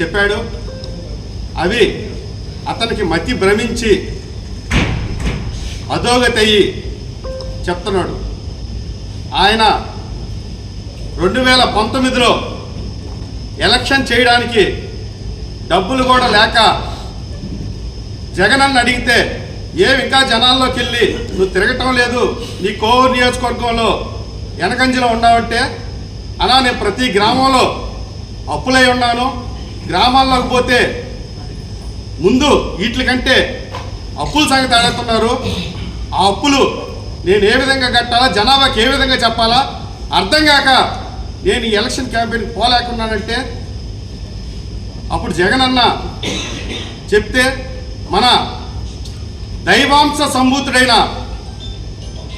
చెప్పాడు. అవి అతనికి మతి భ్రమించి అధోగతయ్యి చెప్తున్నాడు. ఆయన 2019లో ఎలక్షన్ చేయడానికి డబ్బులు కూడా లేక జగనన్న అడిగితే ఇంకా జనాల్లోకి వెళ్ళి నువ్వు తిరగటం లేదు, నీ కోవూరు నియోజకవర్గంలో వెనకంజలో ఉన్నావంటే, అలా నేను ప్రతి గ్రామంలో అప్పులై ఉన్నాను, గ్రామాల్లోకి పోతే ముందు వీటికంటే అప్పుల సంగతి అడుగుతున్నారు, ఆ అప్పులు నేను ఏ విధంగా కట్టాలా, జనాభాకి ఏ విధంగా చెప్పాలా అర్థం కాక నేను ఈ ఎలక్షన్ క్యాంపెయిన్కి పోలేకున్నానంటే, అప్పుడు జగనన్న చెప్తే మన దైవాంశ సంభూతుడైన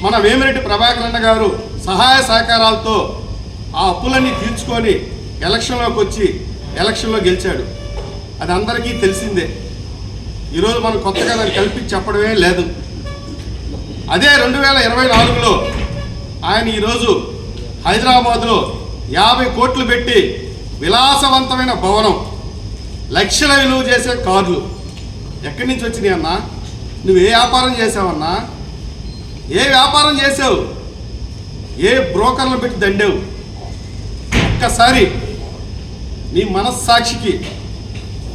మన వేమిరెడ్డి ప్రభాకర్ అన్న గారు సహాయ సహకారాలతో ఆ అప్పులన్నీ తీర్చుకొని ఎలక్షన్లోకి వచ్చి ఎలక్షన్లో గెలిచాడు. అది అందరికీ తెలిసిందే. ఈరోజు మనం కొత్తగా దాన్ని కల్పించి చెప్పడమే లేదు. అదే 2024లో ఆయన ఈరోజు హైదరాబాద్లో 50 కోట్లు పెట్టి విలాసవంతమైన భవనం, లక్షల విలువ చేసే కార్లు ఎక్కడి నుంచి వచ్చినాయి అన్నా? నువ్వు ఏ వ్యాపారం చేసావన్నా? ఏ వ్యాపారం చేసావు? ఏ బ్రోకర్లు పెట్టి దండావు? ఒక్కసారి నీ మనస్సాక్షికి,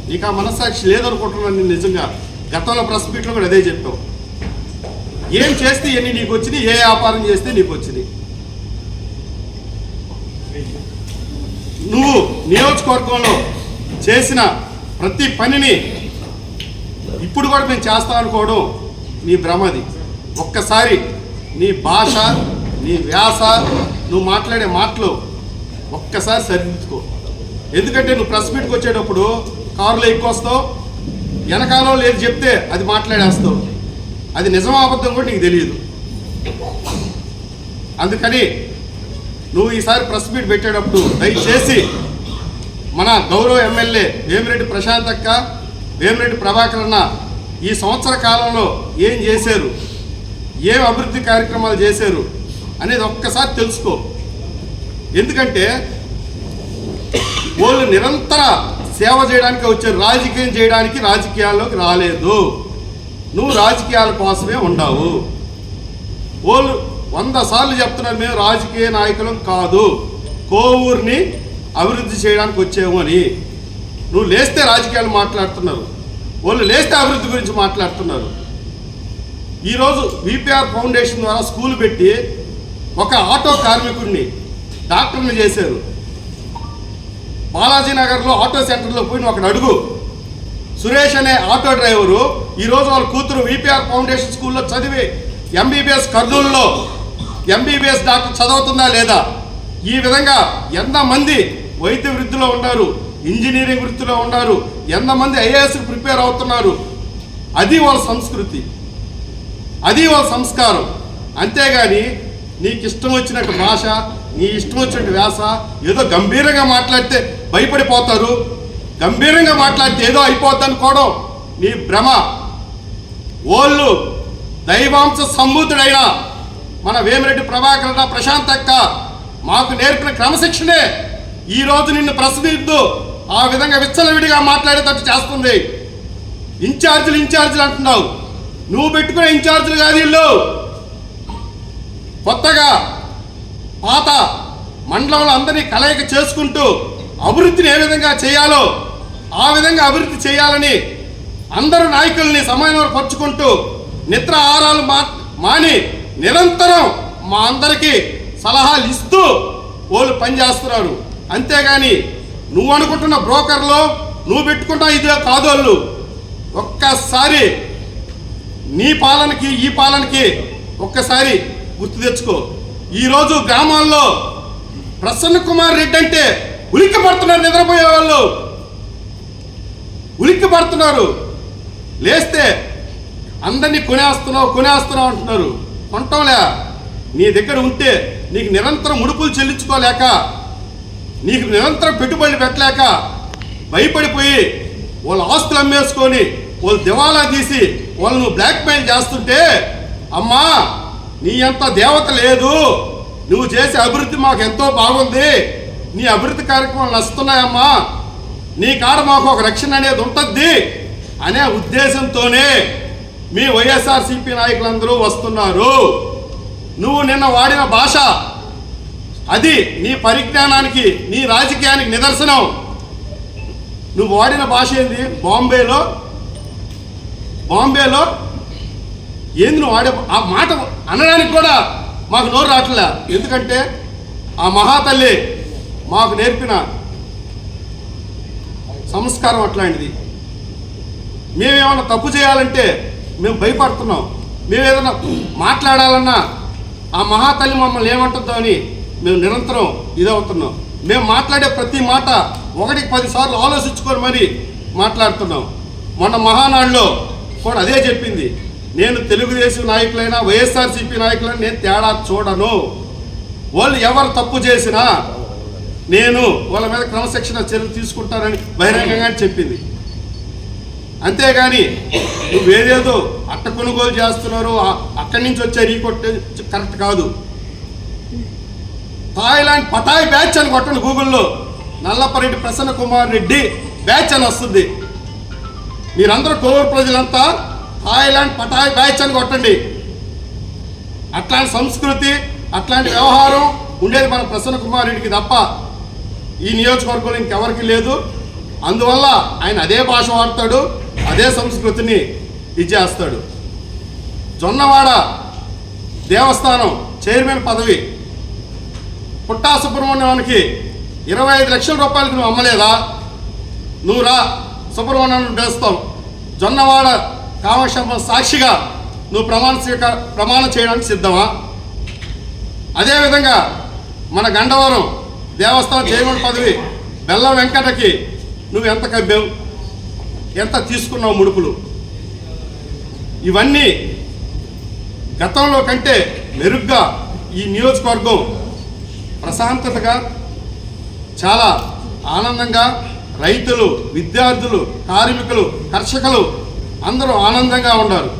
నీకు ఆ మనస్సాక్షి లేదనుకుంటున్నాను నేను నిజంగా. గతంలో ప్రెస్ మీట్లో కూడా అదే చెప్పావు. ఏం చేస్తే ఎన్ని నీకు వచ్చినాయి, ఏ వ్యాపారం చేస్తే నీకు వచ్చినాయి? నువ్వు నియోజకవర్గంలో చేసిన ప్రతి పనిని ఇప్పుడు కూడా మేము చేస్తాం అనుకోవడం నీ భ్రమది. ఒక్కసారి నీ భాష, నీ వ్యాస, నువ్వు మాట్లాడే మాటలు ఒక్కసారి సరిదిద్దుకో. ఎందుకంటే నువ్వు ప్రెస్ మీట్కి వచ్చేటప్పుడు కారులో ఎక్కువ వస్తావు, వెనకాలో లేదు చెప్తే అది మాట్లాడేస్తావు. అది నిజమా అబద్ధం కూడా నీకు తెలియదు. అందుకని నువ్వు ఈసారి ప్రెస్ మీట్ పెట్టేటప్పుడు దయచేసి మన గౌరవ ఎమ్మెల్యే వేమిరెడ్డి ప్రశాంత్ అక్క, వేమిరెడ్డి ప్రభాకర్ అన్న ఈ సంవత్సర కాలంలో ఏం చేశారు, ఏం అభివృద్ధి కార్యక్రమాలు చేశారు అనేది ఒక్కసారి తెలుసుకో. ఎందుకంటే వాళ్ళు నిరంతర సేవ చేయడానికి వచ్చారు, రాజకీయం చేయడానికి రాజకీయాల్లోకి రాలేదు. నువ్వు రాజకీయాల కోసమే ఉండవు. వాళ్ళు 100 సార్లు చెప్తున్నారు మేము రాజకీయ నాయకులం కాదు, కోవూరుని అభివృద్ధి చేయడానికి వచ్చాము అని. నువ్వు లేస్తే రాజకీయాలు మాట్లాడుతున్నారు, వాళ్ళు లేస్తే అభివృద్ధి గురించి మాట్లాడుతున్నారు. ఈరోజు విపిఆర్ ఫౌండేషన్ ద్వారా స్కూల్ పెట్టి ఒక ఆటో కార్మికుడిని డాక్టర్ని చేశారు. బాలాజీ నగర్లో ఆటో సెంటర్లో పోయి ఒకడు అడుగు. సురేష్ అనే ఆటో డ్రైవరు ఈరోజు వాళ్ళ కూతురు విపిఆర్ ఫౌండేషన్ స్కూల్లో చదివి ఎంబీబీఎస్ కర్నూలులో ఎంబీబీఎస్ డాక్టర్ చదువుతుందా లేదా? ఈ విధంగా ఎంతమంది వైద్య వృత్తిలో ఉన్నారు, ఇంజనీరింగ్ వృత్తిలో ఉన్నారు, ఎంతమంది ఐఏఎస్కి ప్రిపేర్ అవుతున్నారు. అది వాళ్ళ సంస్కృతి, అది వాళ్ళ సంస్కారం. అంతేగాని నీకు ఇష్టం వచ్చినట్టు భాష, నీ ఇష్టం వచ్చినట్టు వ్యాస, ఏదో గంభీరంగా మాట్లాడితే భయపడిపోతారు, గంభీరంగా మాట్లాడితే ఏదో అయిపోద్ది అనుకోవడం నీ భ్రమ. వాళ్ళు దైవాంశ సంభూతుడైన మన వేమిరెడ్డి ప్రభాకర్ ప్రశాంత్ అక్క మాకు నేర్పిన క్రమశిక్షణే ఈరోజు నిన్ను ప్రశ్నిద్దు ఆ విధంగా విచ్చలవిడిగా మాట్లాడేటట్టు చేస్తుంది. ఇన్ఛార్జీలు అంటున్నావు, నువ్వు పెట్టుకునే ఇన్ఛార్జీలు కాదు వీళ్ళు. కొత్తగా పాత మండలంలో అందరినీ కలయిక చేసుకుంటూ అభివృద్ధిని ఏ విధంగా చేయాలో ఆ విధంగా అభివృద్ధి చేయాలని అందరు నాయకుల్ని సమన్వయపరుచుకుంటూ నిద్ర ఆహారాలు మాని నిరంతరం మా అందరికీ సలహాలు ఇస్తూ వాళ్ళు పనిచేస్తున్నారు. అంతేగాని నువ్వు అనుకుంటున్న బ్రోకర్లో నువ్వు పెట్టుకుంటా ఇదే కాదు. వాళ్ళు ఒక్కసారి నీ పాలనకి ఈ పాలనకి ఒక్కసారి గుర్తు తెచ్చుకో. ఈరోజు గ్రామాల్లో ప్రసన్న కుమార్ రెడ్డి అంటే ఉలిక్కి పడుతున్నారు, నిద్రపోయే వాళ్ళు ఉలిక్కి పడుతున్నారు. లేస్తే అందరినీ కొనేస్తున్నావు అంటున్నారు. కొంటాంలే, నీ దగ్గర ఉంటే నీకు నిరంతరం ముడుపులు చెల్లించుకోలేక, నీకు నిరంతరం పెట్టుబడులు పెట్టలేక భయపడిపోయి వాళ్ళ ఆస్తులు అమ్మేసుకొని వాళ్ళు దివాలా తీసి వాళ్ళను బ్లాక్మెయిల్ చేస్తుంటే, అమ్మా నీ అంత దేవత లేదు, నువ్వు చేసే అభివృద్ధి మాకు ఎంతో బాగుంది, నీ అభివృద్ధి కార్యక్రమాలు నచ్చుతున్నాయమ్మా, నీ కాడ మాకు ఒక రక్షణ అనేది ఉంటుంది అనే ఉద్దేశంతోనే మీ వైఎస్ఆర్సీపీ నాయకులందరూ వస్తున్నారు. నువ్వు నిన్న వాడిన భాష అది నీ పరిజ్ఞానానికి, నీ రాజకీయానికి నిదర్శనం. నువ్వు వాడిన భాష ఏంది? బాంబేలో ఏంది నువ్వు వాడే ఆ మాట అనడానికి కూడా మాకు నోరు రావట్లే. ఎందుకంటే ఆ మహాతల్లి మాకు నేర్పిన సంస్కారం అట్లాంటిది. మేమేమన్నా తప్పు చేయాలంటే మేము భయపడుతున్నాం. మేమేదన్నా మాట్లాడాలన్నా ఆ మహాతల్లి మమ్మల్ని ఏమంటుందో అని మేము నిరంతరం ఇదవుతున్నాం. మేము మాట్లాడే ప్రతి మాట 1-10 సార్లు ఆలోచించుకొని మరి మాట్లాడుతున్నాం. మొన్న మహానాడులో కూడా అదే చెప్పింది. నేను తెలుగుదేశం నాయకులైనా వైఎస్ఆర్సీపీ నాయకులైనా నేను తేడా చూడను. వాళ్ళు ఎవరు తప్పు చేసినా నేను వాళ్ళ మీద క్రమశిక్షణ చర్యలు తీసుకుంటానని బహిరంగంగా చెప్పింది. అంతేగాని నువ్వేదేదో అట్ట కొనుగోలు చేస్తున్నారు, అక్కడి నుంచి వచ్చే రీకొట్టే కరెక్ట్ కాదు. థాయిలాండ్ పటాయ్ బ్యాచ్ అని కొట్టండి గూగుల్లో. నల్లపరెడ్డి ప్రసన్న కుమార్ రెడ్డి బ్యాచ్ అని వస్తుంది. మీరందరూ కోవూరు ప్రజలంతా థాయిలాండ్ పటాయ్ బ్యాచ్ అని కొట్టండి. అట్లాంటి సంస్కృతి, అట్లాంటి వ్యవహారం ఉండేది మన ప్రసన్న కుమార్ రెడ్డికి తప్ప ఈ నియోజకవర్గంలో ఇంకెవరికి లేదు. అందువల్ల ఆయన అదే భాష వాడతాడు, అదే సంస్కృతిని ఇచ్చేస్తాడు. జొన్నవాడ దేవస్థానం చైర్మన్ పదవి పుట్టా సుబ్రహ్మణ్యానికి 25 లక్షల రూపాయలకి నువ్వు అమ్మలేదా? నువ్వు రా, సుబ్రహ్మణ్యాన్ని వేస్తాం. జొన్నవాడ కామక్షేమ సాక్షిగా నువ్వు ప్రమాణం చేయడానికి సిద్ధమా? అదేవిధంగా మన గండవరం దేవస్థానం చైర్మన్ పదవి బెల్లం వెంకటకి నువ్వు ఎంత కబ్బావు, ఎంత తీసుకున్నావు ముడుపులు? ఇవన్నీ గతంలో కంటే మెరుగ్గా ఈ నియోజకవర్గం ప్రశాంతతగా, చాలా ఆనందంగా, రైతులు, విద్యార్థులు, కార్మికులు, కర్షకులు అందరూ ఆనందంగా ఉన్నారు.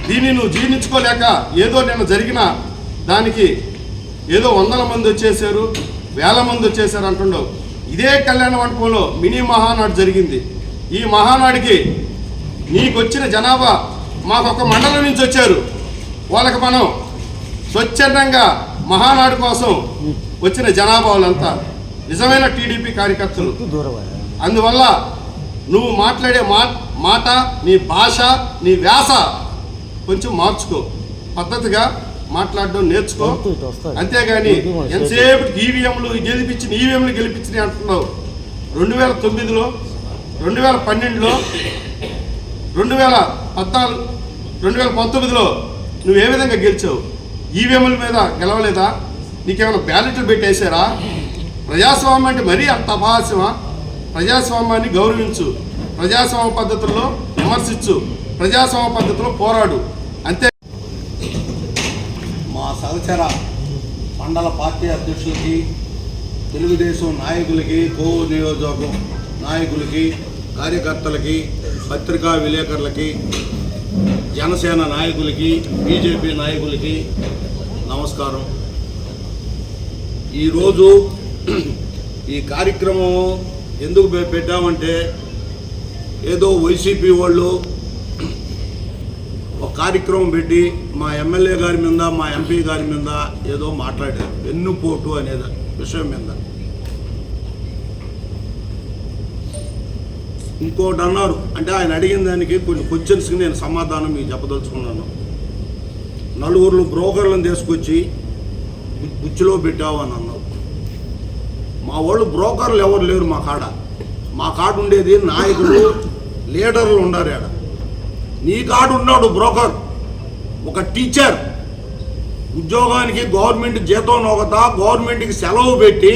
దీన్ని నువ్వు జీర్ణించుకోలేక ఏదో నిన్న జరిగిన దానికి ఏదో 100 మంది వచ్చేసారు, 1000 మంది వచ్చేసారు అంటుండవు. ఇదే కళ్యాణ మండపంలో మినీ మహానాడు జరిగింది. ఈ మహానాడికి నీకు వచ్చిన జనాభా మాకొక మండలం నుంచి వచ్చారు. వాళ్ళకి మనం స్వచ్ఛందంగా మహానాడు కోసం వచ్చిన జనాభా వాళ్ళంతా నిజమైన టీడీపీ కార్యకర్తలు. అందువల్ల నువ్వు మాట్లాడే మాట, నీ భాష, నీ వ్యాస కొంచెం మార్చుకో, పద్ధతిగా మాట్లాడడం నేర్చుకో. అంతేగాని ఎంతసేపు ఈవీఎంలు గెలిపించినాయి అంటున్నావు. 2009లో, 2012లో, 2014, 2019లో నువ్వు ఏ విధంగా గెలిచావు? ఈవీఎంల మీద గెలవలేదా? నీకేమైనా బ్యాలెట్లు పెట్టేశారా? ప్రజాస్వామ్యం అంటే మరీ అంత అపహాస్యమా? ప్రజాస్వామ్యాన్ని గౌరవించు, ప్రజాస్వామ్య పద్ధతుల్లో విమర్శించు, ప్రజాస్వామ్య పద్ధతిలో పోరాడు. అంతే. మా సహచర మండల పార్టీ అధ్యక్షులకి, తెలుగుదేశం నాయకులకి, కోవూరు నియోజకవర్గం నాయకులకి, కార్యకర్తలకి, పత్రికా విలేకరులకి, జనసేన నాయకులకి, బీజేపీ నాయకులకి నమస్కారం. ఈరోజు ఈ కార్యక్రమం ఎందుకు పెట్టామంటే, ఏదో వైసీపీ వాళ్ళు ఒక కార్యక్రమం పెట్టి మా ఎమ్మెల్యే గారి మీద, మా ఎంపీ గారి మీద ఏదో మాట్లాడారు, వెన్నుపోటు అనే విషయం మీద. ఇంకోటి అన్నారు, అంటే ఆయన అడిగిన దానికి కొన్ని క్వశ్చన్స్కి నేను సమాధానం మీకు చెప్పదలుచుకున్నాను. 4 బ్రోకర్లను తీసుకొచ్చి గుచ్చిలో పెట్టావు అని అన్నావు. మా వాళ్ళు బ్రోకర్లు ఎవరు లేరు మా కాడ ఉండేది నాయకులు, లీడర్లు ఉన్నారు. ఆడ నీ కాడు ఉన్నాడు బ్రోకర్, ఒక టీచర్. ఉద్యోగానికి గవర్నమెంట్ జీతం నొకతా, గవర్నమెంట్కి సెలవు పెట్టి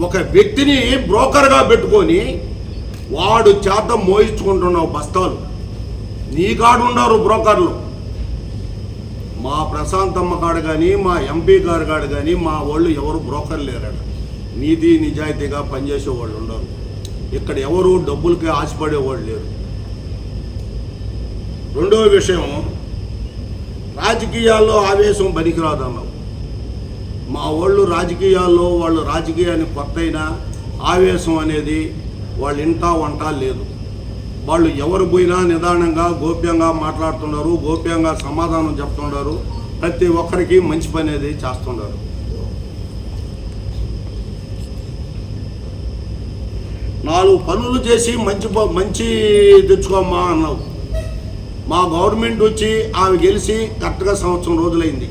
ఒక వ్యక్తిని బ్రోకర్గా పెట్టుకొని వాడు చేత మోయించుకుంటున్నావు బస్తాలు. నీ కాడు ఉన్నారు బ్రోకర్లు. మా ప్రశాంతమ్మ కాడు కానీ, మా ఎంపీ గారి కాడు కానీ మా వాళ్ళు ఎవరు బ్రోకర్ లేరట. నీతి నిజాయితీగా పనిచేసే వాళ్ళు ఉండరు. ఇక్కడ ఎవరు డబ్బులకి ఆశపడేవాళ్ళు లేరు. రెండవ విషయం, రాజకీయాల్లో ఆవేశం పనికిరాదన్నావు. మా వాళ్ళు రాజకీయాల్లో, వాళ్ళు రాజకీయాన్ని కొత్త అయినా ఆవేశం అనేది వాళ్ళ ఇంటా వంట లేదు. వాళ్ళు ఎవరు పోయినా నిదానంగా గోప్యంగా మాట్లాడుతున్నారు, గోప్యంగా సమాధానం చెప్తున్నారు, ప్రతి ఒక్కరికి మంచి పని అనేది చేస్తున్నారు. నాలుగు పనులు చేసి మంచి తెచ్చుకోమ్మా అన్నావు. మా గవర్నమెంట్ వచ్చి ఆమె గెలిచి కరెక్ట్గా సంవత్సరం రోజులైంది.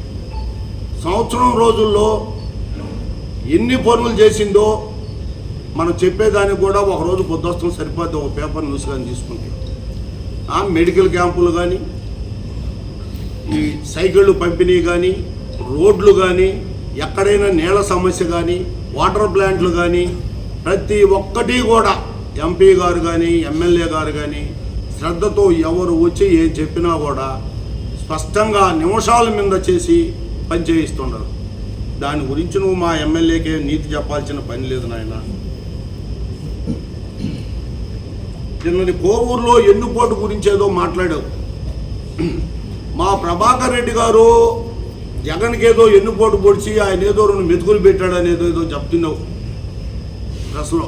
సంవత్సరం రోజుల్లో ఎన్ని పనులు చేసిందో మనం చెప్పేదానికి కూడా ఒకరోజు పొద్దుస్తాం సరిపోద్ది, ఒక పేపర్ న్యూస్ కానీ తీసుకుంటే. మెడికల్ క్యాంపులు కానీ, ఈ సైకిళ్ళు పంపిణీ కానీ, రోడ్లు కానీ, ఎక్కడైనా నీళ్ళ సమస్య కానీ, వాటర్ ప్లాంట్లు కానీ, ప్రతి ఒక్కటి కూడా ఎంపీ గారు కానీ ఎమ్మెల్యే గారు కానీ శ్రద్ధతో ఎవరు వచ్చి ఏం చెప్పినా కూడా స్పష్టంగా నిమిషాల మీద చేసి పని చేయిస్తున్నారు. దాని గురించి నువ్వు మా ఎమ్మెల్యేకే నీతి చెప్పాల్సిన పని లేదు నాయన. నిన్నటి కోవూరులో ఎన్నుపోటు గురించి ఏదో మాట్లాడావు. మా ప్రభాకర్ రెడ్డి గారు జగన్కి ఏదో ఎన్నుపోటు పొడిచి ఆయన ఏదో 2 మెతుకులు పెట్టాడనేదో ఏదో చెప్తున్నావు ప్రెస్లో.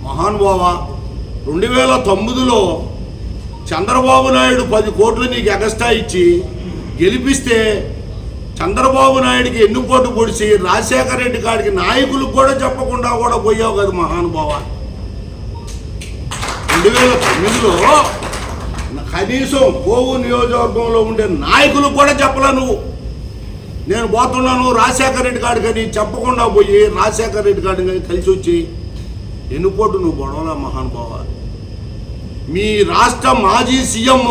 మహానుభావ, 2009లో చంద్రబాబు నాయుడు 10 కోట్లు నీకు ఎగస్ట్రా ఇచ్చి గెలిపిస్తే చంద్రబాబు నాయుడికి ఎన్నుపోటు పొడిచి రాజశేఖర రెడ్డి కాడికి నాయకులకు కూడా చెప్పకుండా కూడా పోయావు కదా మహానుభావ. 2009లో కనీసం కోవూరు నియోజకవర్గంలో ఉండే నాయకులకు కూడా చెప్పలా నువ్వు. నేను పోతున్నాను రాజశేఖర రెడ్డి కాడికని చెప్పకుండా పోయి రాజశేఖర రెడ్డి కాడిని కలిసి వచ్చి ఎన్నుపోటు నువ్వు గొడవలా మహానుభావ. మీ రాష్ట్ర మాజీ సీఎం,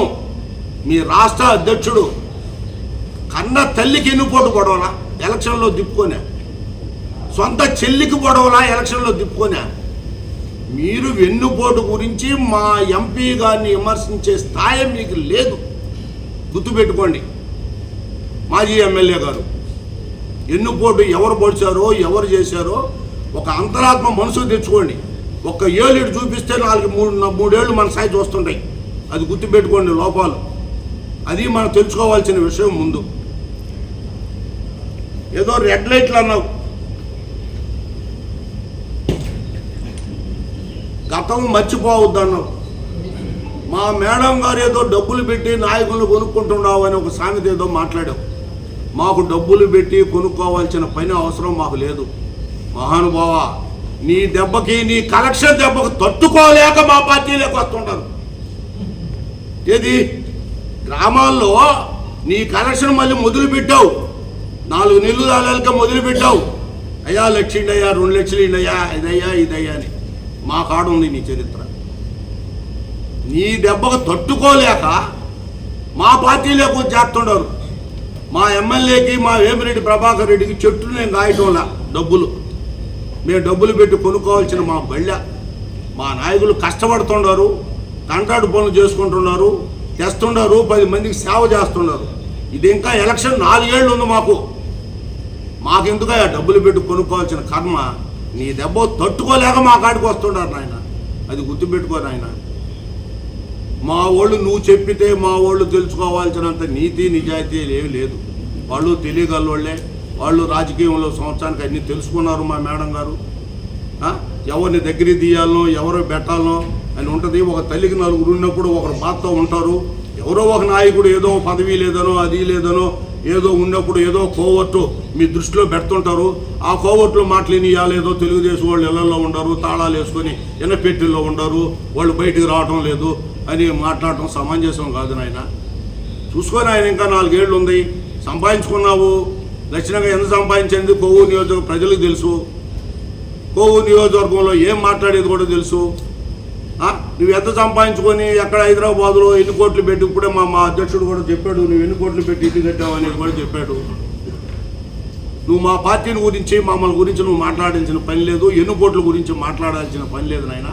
మీ రాష్ట్ర అధ్యక్షుడు కన్న తల్లికి ఎన్నుపోటు గొడవలా ఎలక్షన్లో దిప్పుకోనా? సొంత చెల్లికి గొడవలా ఎలక్షన్లో దిప్పుకోనా? మీరు వెన్నుపోటు గురించి మా ఎంపీ గారిని విమర్శించే స్థాయి మీకు లేదు, గుర్తుపెట్టుకోండి. మాజీ ఎమ్మెల్యే గారు ఎన్నుపోటు ఎవరు పొడిచారో ఎవరు చేశారో ఒక అంతరాత్మ మనసు తెచ్చుకోండి. ఒక్క ఏళ్ళు చూపిస్తే 3 ఏళ్ళు మన సాయి చూస్తుంటాయి. అది గుర్తుపెట్టుకోండి లోపాలు. అది మనం తెలుసుకోవాల్సిన విషయం. ముందు ఏదో రెడ్ లైట్లు అన్నావు. గతం మర్చిపోవద్దన్నావు. మా మేడం గారు ఏదో డబ్బులు పెట్టి నాయకులను కొనుక్కుంటున్నావు అని ఒక సామెత ఏదో మాట్లాడావు. మాకు డబ్బులు పెట్టి కొనుక్కోవాల్సిన పని అవసరం మాకు లేదు మహానుభావ. నీ దెబ్బకి, నీ కలెక్షన్ దెబ్బకు తట్టుకోలేక మా పార్టీలోకి వస్తుంటారు. ఏది గ్రామాల్లో నీ కలెక్షన్ మళ్ళీ మొదలుపెట్టావు. 4 నెలలు దాకా మొదలుపెట్టావు. అయ్యా 1 లక్ష అయ్యా, 2 లక్షలు ఇండయ్యా, ఇదయ్యా అని మా కాడ ఉంది నీ చరిత్ర. నీ దెబ్బకు తట్టుకోలేక మా పార్టీలోకి చేస్తుండారు. మా ఎమ్మెల్యేకి, మా వేమిరెడ్డి ప్రభాకర్ రెడ్డికి చెట్లు నేను కాయటంలా డబ్బులు. మేము డబ్బులు పెట్టి కొనుక్కోవాల్సిన మా బళ్ళ. మా నాయకులు కష్టపడుతున్నారు, కాంట్రాక్ట్ పనులు చేసుకుంటున్నారు, తెస్తున్నారు, 10 మందికి సేవ చేస్తున్నారు. ఇది ఇంకా ఎలక్షన్ 4 ఏళ్ళు ఉంది మాకు. మాకెందుకు డబ్బులు పెట్టి కొనుక్కోవాల్సిన కర్మ? నీ దెబ్బ తట్టుకోలేక మా కాడికి వస్తున్నారు నాయన. అది గుర్తుపెట్టుకో నాయన. మా వాళ్ళు నువ్వు చెప్పితే మా వాళ్ళు తెలుసుకోవాల్సినంత నీతి నిజాయితీ ఏమీ లేదు. వాళ్ళు తెలియగలవాళ్లే. వాళ్ళు రాజకీయంలో సంవత్సరానికి అన్నీ తెలుసుకున్నారు. మా మేడం గారు ఎవరిని దగ్గర తీయాలనో ఎవరో పెట్టాలనో అని ఉంటుంది. ఒక తల్లికి 4 ఉన్నప్పుడు ఒకరు బాధతో ఉంటారు. ఎవరో ఒక నాయకుడు ఏదో పదవి లేదనో అది లేదనో ఏదో ఉన్నప్పుడు ఏదో కోవట్టు మీ దృష్టిలో పెడుతుంటారు. ఆ కోవట్లు మాట్లాడియాలేదో తెలుగుదేశం వాళ్ళు ఇళ్లలో ఉండరు, తాళాలు వేసుకొని ఎన్నపెట్టిల్లో ఉండరు, వాళ్ళు బయటికి రావడం లేదు అని మాట్లాడటం సమంజసం కాదు నాయన. చూసుకొని ఆయన ఇంకా 4 ఏళ్ళు ఉంది, సంపాదించుకున్నావు. లక్షణంగా ఎంత సంపాదించింది కోవూరు నియోజకవర్గం ప్రజలకు తెలుసు. కోవూరు నియోజకవర్గంలో ఏం మాట్లాడేది కూడా తెలుసు. నువ్వు ఎంత సంపాదించుకొని ఎక్కడ హైదరాబాద్లో ఎన్ని కోట్లు పెట్టి, ఇప్పుడే మా అధ్యక్షుడు కూడా చెప్పాడు, నువ్వు ఎన్ని కోట్లు పెట్టి ఇటు కట్టావు అనేది కూడా చెప్పాడు. నువ్వు మా పార్టీని గురించి మమ్మల్ని గురించి నువ్వు మాట్లాడాల్సిన పని లేదు, ఎన్ని కోట్ల గురించి మాట్లాడాల్సిన పని లేదు నాయన.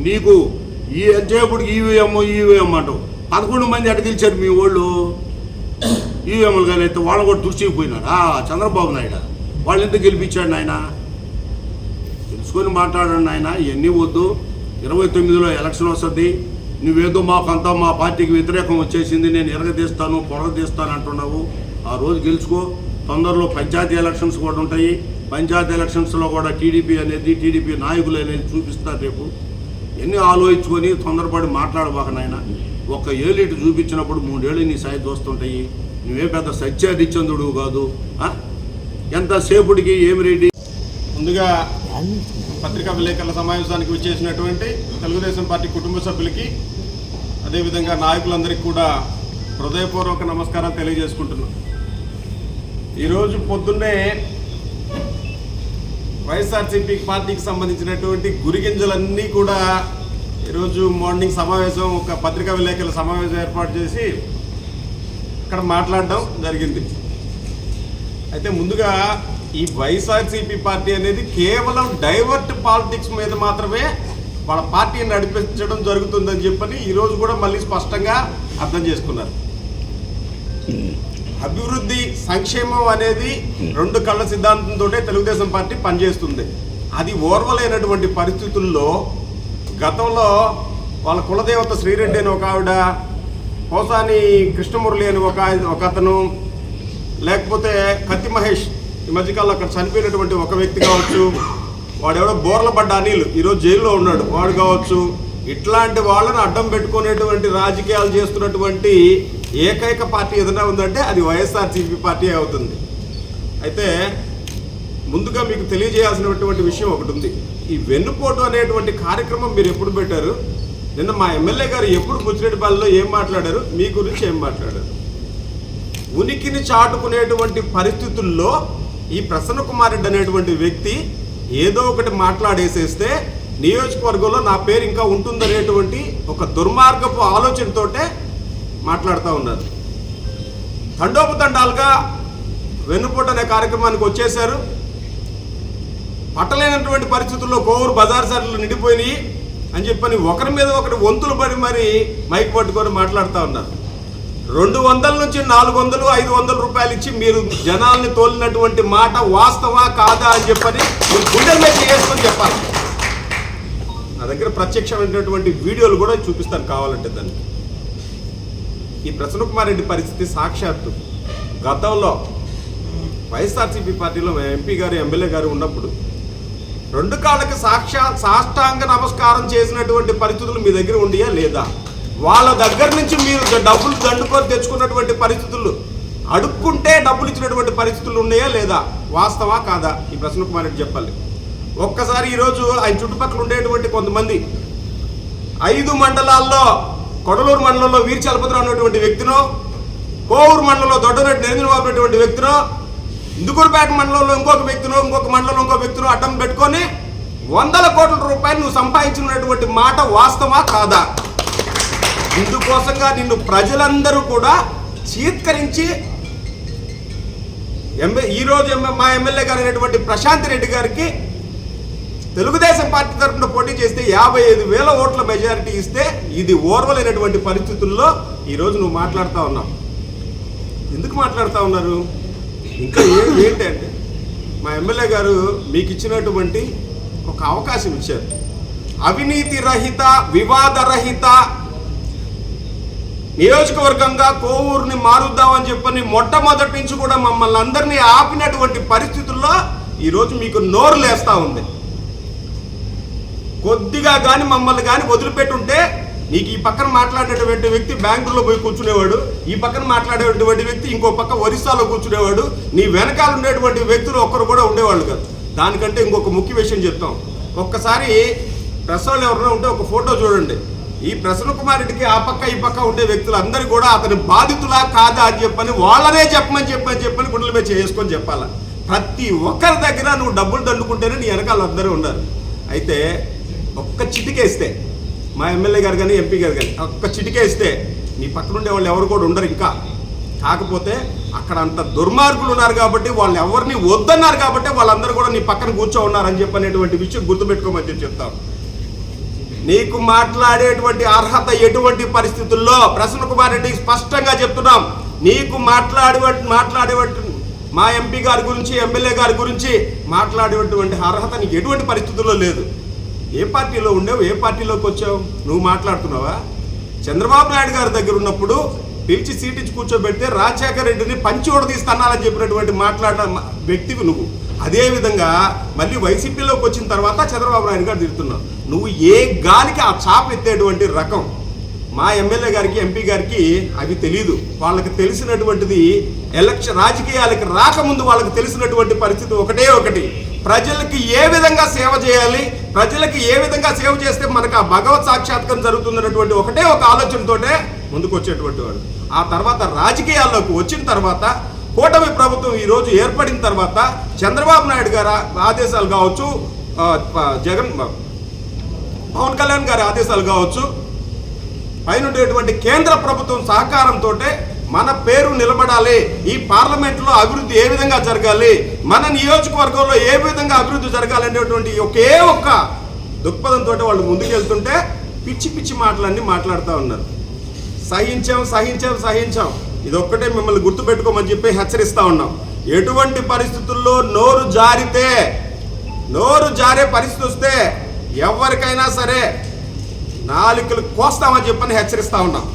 నీకు ఈ ఎంతసేపుడికి ఈవీఎం అంటావు. 11 మంది అటగిలిచారు మీ వాళ్ళు ఈవీఎంలు. కానీ అయితే వాళ్ళు కూడా తుడిచిపోయినాడా చంద్రబాబు నాయుడు? వాళ్ళు ఎందుకు గెలిపించాడు నాయన? తెలుసుకొని మాట్లాడండి నాయన. ఇవన్నీ వద్దు. 29లో ఎలక్షన్ వస్తుంది. నువ్వేదో మాకంతా మా పార్టీకి వ్యతిరేకం వచ్చేసింది, నేను ఎరగదీస్తాను పొరగదీస్తాను అంటున్నావు. ఆ రోజు గెలుచుకో. తొందరలో పంచాయతీ ఎలక్షన్స్ కూడా ఉంటాయి. పంచాయతీ ఎలక్షన్స్లో కూడా టీడీపీ నాయకులు అనేది చూపిస్తారు రేపు. ఎన్ని ఆలోచించుకొని తొందరపడి మాట్లాడబాక నాయన. ఒక్క ఏళ్ళు ఇటు చూపించినప్పుడు 3 ఏళ్ళు నీ సాయి చూస్తుంటాయి. నువ్వే పెద్ద సత్యాదిచంద్రుడు కాదు. ఎంతసేపుడికి ఏమి రెడ్డి. ముందుగా పత్రికా విలేకరుల సమావేశానికి వచ్చేసినటువంటి తెలుగుదేశం పార్టీ కుటుంబ సభ్యులకి, అదేవిధంగా నాయకులందరికీ కూడా హృదయపూర్వక నమస్కారం తెలియజేసుకుంటున్నాను. ఈరోజు పొద్దున్నే వైఎస్ఆర్సీపీ పార్టీకి సంబంధించినటువంటి గురిగింజలన్నీ కూడా ఈరోజు మార్నింగ్ సమావేశం, ఒక పత్రికా విలేకరుల సమావేశం ఏర్పాటు చేసి ఇక్కడ మాట్లాడడం జరిగింది. అయితే ముందుగా ఈ వైఎస్ఆర్సీపీ పార్టీ అనేది కేవలం డైవర్ట్ పాలిటిక్స్ మీద మాత్రమే వాళ్ళ పార్టీని నడిపించడం జరుగుతుందని చెప్పని ఈరోజు కూడా మళ్ళీ స్పష్టంగా అర్థం చేసుకున్నారు. అభివృద్ధి, సంక్షేమం అనేది 2 కళ్ళ సిద్ధాంతంతో తెలుగుదేశం పార్టీ పనిచేస్తుంది. అది ఓర్వలేనటువంటి పరిస్థితుల్లో గతంలో వాళ్ళ కులదేవత శ్రీరెడ్డి అని ఒక ఆవిడ, పోసాని కృష్ణమురళి అని ఒక అతను, లేకపోతే కత్తి మహేష్ ఈ మధ్యకాలంలో అక్కడ చనిపోయినటువంటి ఒక వ్యక్తి కావచ్చు, వాడెవడో బోర్లబడ్డ అనిల్ ఈరోజు జైల్లో ఉన్నాడు వాడు కావచ్చు, ఇట్లాంటి వాళ్ళని అడ్డం పెట్టుకునేటువంటి రాజకీయాలు చేస్తున్నటువంటి ఏకైక పార్టీ ఏదైనా ఉందంటే అది వైఎస్ఆర్సీపీ పార్టీ అవుతుంది. అయితే ముందుగా మీకు తెలియజేయాల్సినటువంటి విషయం ఒకటి ఉంది. ఈ వెన్నుపోటు అనేటువంటి కార్యక్రమం మీరు ఎప్పుడు పెట్టారు? నిన్న మా ఎమ్మెల్యే గారు ఎప్పుడు బుచ్చిరెడ్డిపల్లిలో ఏం మాట్లాడారు, మీ గురించి ఏం మాట్లాడారు? ఉనికిని చాటుకునేటువంటి పరిస్థితుల్లో ఈ ప్రసన్న కుమార్ రెడ్డి అనేటువంటి వ్యక్తి ఏదో ఒకటి మాట్లాడేసేస్తే నియోజకవర్గంలో నా పేరు ఇంకా ఉంటుందనేటువంటి ఒక దుర్మార్గపు ఆలోచనతోటే మాట్లాడుతూ ఉన్నారు. తండోపతండాలుగా వెన్నుపోటు అనే కార్యక్రమానికి వచ్చేశారు. పట్టలేనటువంటి పరిస్థితుల్లో కోవూరు బజార్ సార్లు నిండిపోయినాయి అని చెప్పని ఒకరి మీద ఒకటి వంతులు పడి మరి మైక్ పట్టుకొని మాట్లాడుతూ ఉన్నారు. 200 నుంచి 400, 500 రూపాయలు ఇచ్చి మీరు జనాల్ని తోలినటువంటి మాట వాస్తవా కాదా అని చెప్పని మీరు గుండెల మీద చేసుకొని చెప్పాలి. నా దగ్గర ప్రత్యక్షమైనటువంటి వీడియోలు కూడా చూపిస్తాను కావాలంటే. దానికి ఈ ప్రసన్న కుమార్ రెడ్డి పరిస్థితి సాక్షాత్తు గతంలో వైఎస్ఆర్సీపీ పార్టీలో ఎంపీ గారు, ఎమ్మెల్యే గారు ఉన్నప్పుడు 2 కాళ్ళకి సాష్టాంగ నమస్కారం చేసినటువంటి పరిస్థితులు మీ దగ్గర ఉండియా లేదా? వాళ్ళ దగ్గర నుంచి మీరు డబ్బులు దండుకొని తెచ్చుకున్నటువంటి పరిస్థితులు, అడుక్కుంటే డబ్బులు ఇచ్చినటువంటి పరిస్థితులు ఉన్నాయా లేదా? వాస్తవా కాదా? ఈ ప్రసన్న కుమార్ రెడ్డి చెప్పాలి. ఒక్కసారి ఈరోజు ఆయన చుట్టుపక్కల ఉండేటువంటి కొంతమంది 5 మండలాల్లో, కొడలూరు మండలంలో వీరి చలపతిరావు అనేటువంటి వ్యక్తినో, కోవూరు మండలంలో దొడ్డరెడ్డి నరేంద్రబాబు అనేటువంటి వ్యక్తినో, ఇందుకూరుపేట మండలంలో ఇంకొక వ్యక్తినో, ఇంకొక మండలంలో ఇంకొక వ్యక్తినో అడ్డం పెట్టుకొని 100 కోట్ల రూపాయలు నువ్వు సంపాదించినటువంటి మాట వాస్తవా కాదా? ఇందుకోసంగా నిన్ను ప్రజలందరూ కూడా చీత్కరించి ఈరోజు మా ఎమ్మెల్యే గారు అయినటువంటి ప్రశాంత్ రెడ్డి గారికి తెలుగుదేశం పార్టీ తరఫున పోటీ చేస్తే 55,000 ఓట్ల మెజారిటీ ఇస్తే ఇది ఓర్వలేనటువంటి పరిస్థితుల్లో ఈరోజు నువ్వు మాట్లాడుతూ ఉన్నావు. ఎందుకు మాట్లాడుతూ ఉన్నారు? ఇంకా ఏంటంటే మా ఎమ్మెల్యే గారు మీకు ఇచ్చినటువంటి ఒక అవకాశం ఇచ్చారు. అవినీతి రహిత, వివాద రహిత నియోజకవర్గంగా కోవూరుని మారుద్దామని చెప్పని మొట్టమొదటి నుంచి కూడా మమ్మల్ని అందరినీ ఆపినటువంటి పరిస్థితుల్లో ఈరోజు మీకు నోరు లేస్తూ ఉంది. కొద్దిగా కానీ మమ్మల్ని కానీ వదిలిపెట్టుంటే నీకు ఈ పక్కన మాట్లాడేటువంటి వ్యక్తి బెంగళూరులో పోయి కూర్చునేవాడు, ఈ పక్కన మాట్లాడేటువంటి వ్యక్తి ఇంకో పక్క ఒరిస్సాలో కూర్చునేవాడు, నీ వెనకాల ఉండేటువంటి వ్యక్తులు ఒక్కరు కూడా ఉండేవాళ్ళు కాదు. దానికంటే ఇంకొక ముఖ్య విషయం చెప్తాం. ఒక్కసారి ప్రెస్ వాళ్ళు ఎవరైనా ఉంటే ఒక ఫోటో చూడండి. ఈ ప్రసన్న కుమార్ రెడ్డికి ఆ పక్క ఈ పక్క ఉండే వ్యక్తులందరూ కూడా అతని బాధితులా కాదా అని చెప్పని వాళ్ళనే చెప్పని గుండెల మీద చేసుకొని చెప్పాలా. ప్రతి ఒక్కరి దగ్గర నువ్వు డబ్బులు దండుకుంటేనే నీ వెనకాల అందరూ ఉన్నారు. అయితే ఒక్క చిటికేస్తే మా ఎమ్మెల్యే గారు కానీ ఎంపీ గారు కానీ ఒక్క చిటికేస్తే నీ పక్కన ఉండే వాళ్ళు ఎవరు కూడా ఉండరు. ఇంకా కాకపోతే అక్కడ అంత దుర్మార్గులు ఉన్నారు కాబట్టి వాళ్ళు ఎవరిని వద్దన్నారు కాబట్టి వాళ్ళందరూ కూడా నీ పక్కన కూర్చో ఉన్నారని చెప్పనేటువంటి విషయం గుర్తుపెట్టుకోమని చెప్తాను. నీకు మాట్లాడేటువంటి అర్హత ఎటువంటి పరిస్థితుల్లో ప్రసన్న కుమార్ రెడ్డి స్పష్టంగా చెప్తున్నాం. నీకు మాట్లాడేటువంటి మా ఎంపీ గారి గురించి, ఎమ్మెల్యే గారి గురించి మాట్లాడేటువంటి అర్హత నీకు ఎటువంటి పరిస్థితుల్లో లేదు. ఏ పార్టీలో ఉండేవు, ఏ పార్టీలోకి వచ్చావు? నువ్వు మాట్లాడుతున్నావా? చంద్రబాబు నాయుడు గారి దగ్గర ఉన్నప్పుడు పిలిచి సీట్ ఇచ్చి కూర్చోబెడితే రాజశేఖర రెడ్డిని పంచి తీస్తానాలని చెప్పినటువంటి మాట్లాడిన వ్యక్తివి నువ్వు. అదేవిధంగా మళ్ళీ వైసీపీలోకి వచ్చిన తర్వాత చంద్రబాబు నాయుడు గారు తిడుతున్నావు. నువ్వు ఏ గాలికి ఆ చాప ఎత్తేటువంటి రకం. మా ఎమ్మెల్యే గారికి ఎంపీ గారికి అవి తెలియదు. వాళ్ళకి తెలిసినటువంటిది రాజకీయాలకి రాకముందు వాళ్ళకి తెలిసినటువంటి పరిస్థితి ఒకటి, ప్రజలకి ఏ విధంగా సేవ చేయాలి, ప్రజలకి ఏ విధంగా సేవ చేస్తే మనకు ఆ భగవత్ సాక్షాత్కారం జరుగుతుందన్నటువంటి ఒక ఆలోచనతోనే ముందుకు వచ్చేటువంటి వాడు. ఆ తర్వాత రాజకీయాల్లోకి వచ్చిన తర్వాత కూటమి ప్రభుత్వం ఈరోజు ఏర్పడిన తర్వాత చంద్రబాబు నాయుడు గారి ఆదేశాలు కావచ్చు, పవన్ కళ్యాణ్ గారి ఆదేశాలు కావచ్చు, పైన ఉండేటువంటి కేంద్ర ప్రభుత్వం సహకారంతో మన పేరు నిలబడాలి, ఈ పార్లమెంట్లో అభివృద్ధి ఏ విధంగా జరగాలి, మన నియోజకవర్గంలో ఏ విధంగా అభివృద్ధి జరగాలి అనేటువంటి ఒక్క దృక్పథంతో వాళ్ళు ముందుకెళ్తుంటే పిచ్చి మాటలన్నీ మాట్లాడుతూ ఉన్నారు. సహించాం ఇదొక్కటే మిమ్మల్ని గుర్తుపెట్టుకోమని చెప్పి హెచ్చరిస్తూ ఉన్నాం. ఎటువంటి పరిస్థితుల్లో నోరు జారే పరిస్థితి వస్తే ఎవరికైనా సరే నాలుకలు కోస్తామని చెప్పని హెచ్చరిస్తూ ఉన్నాం.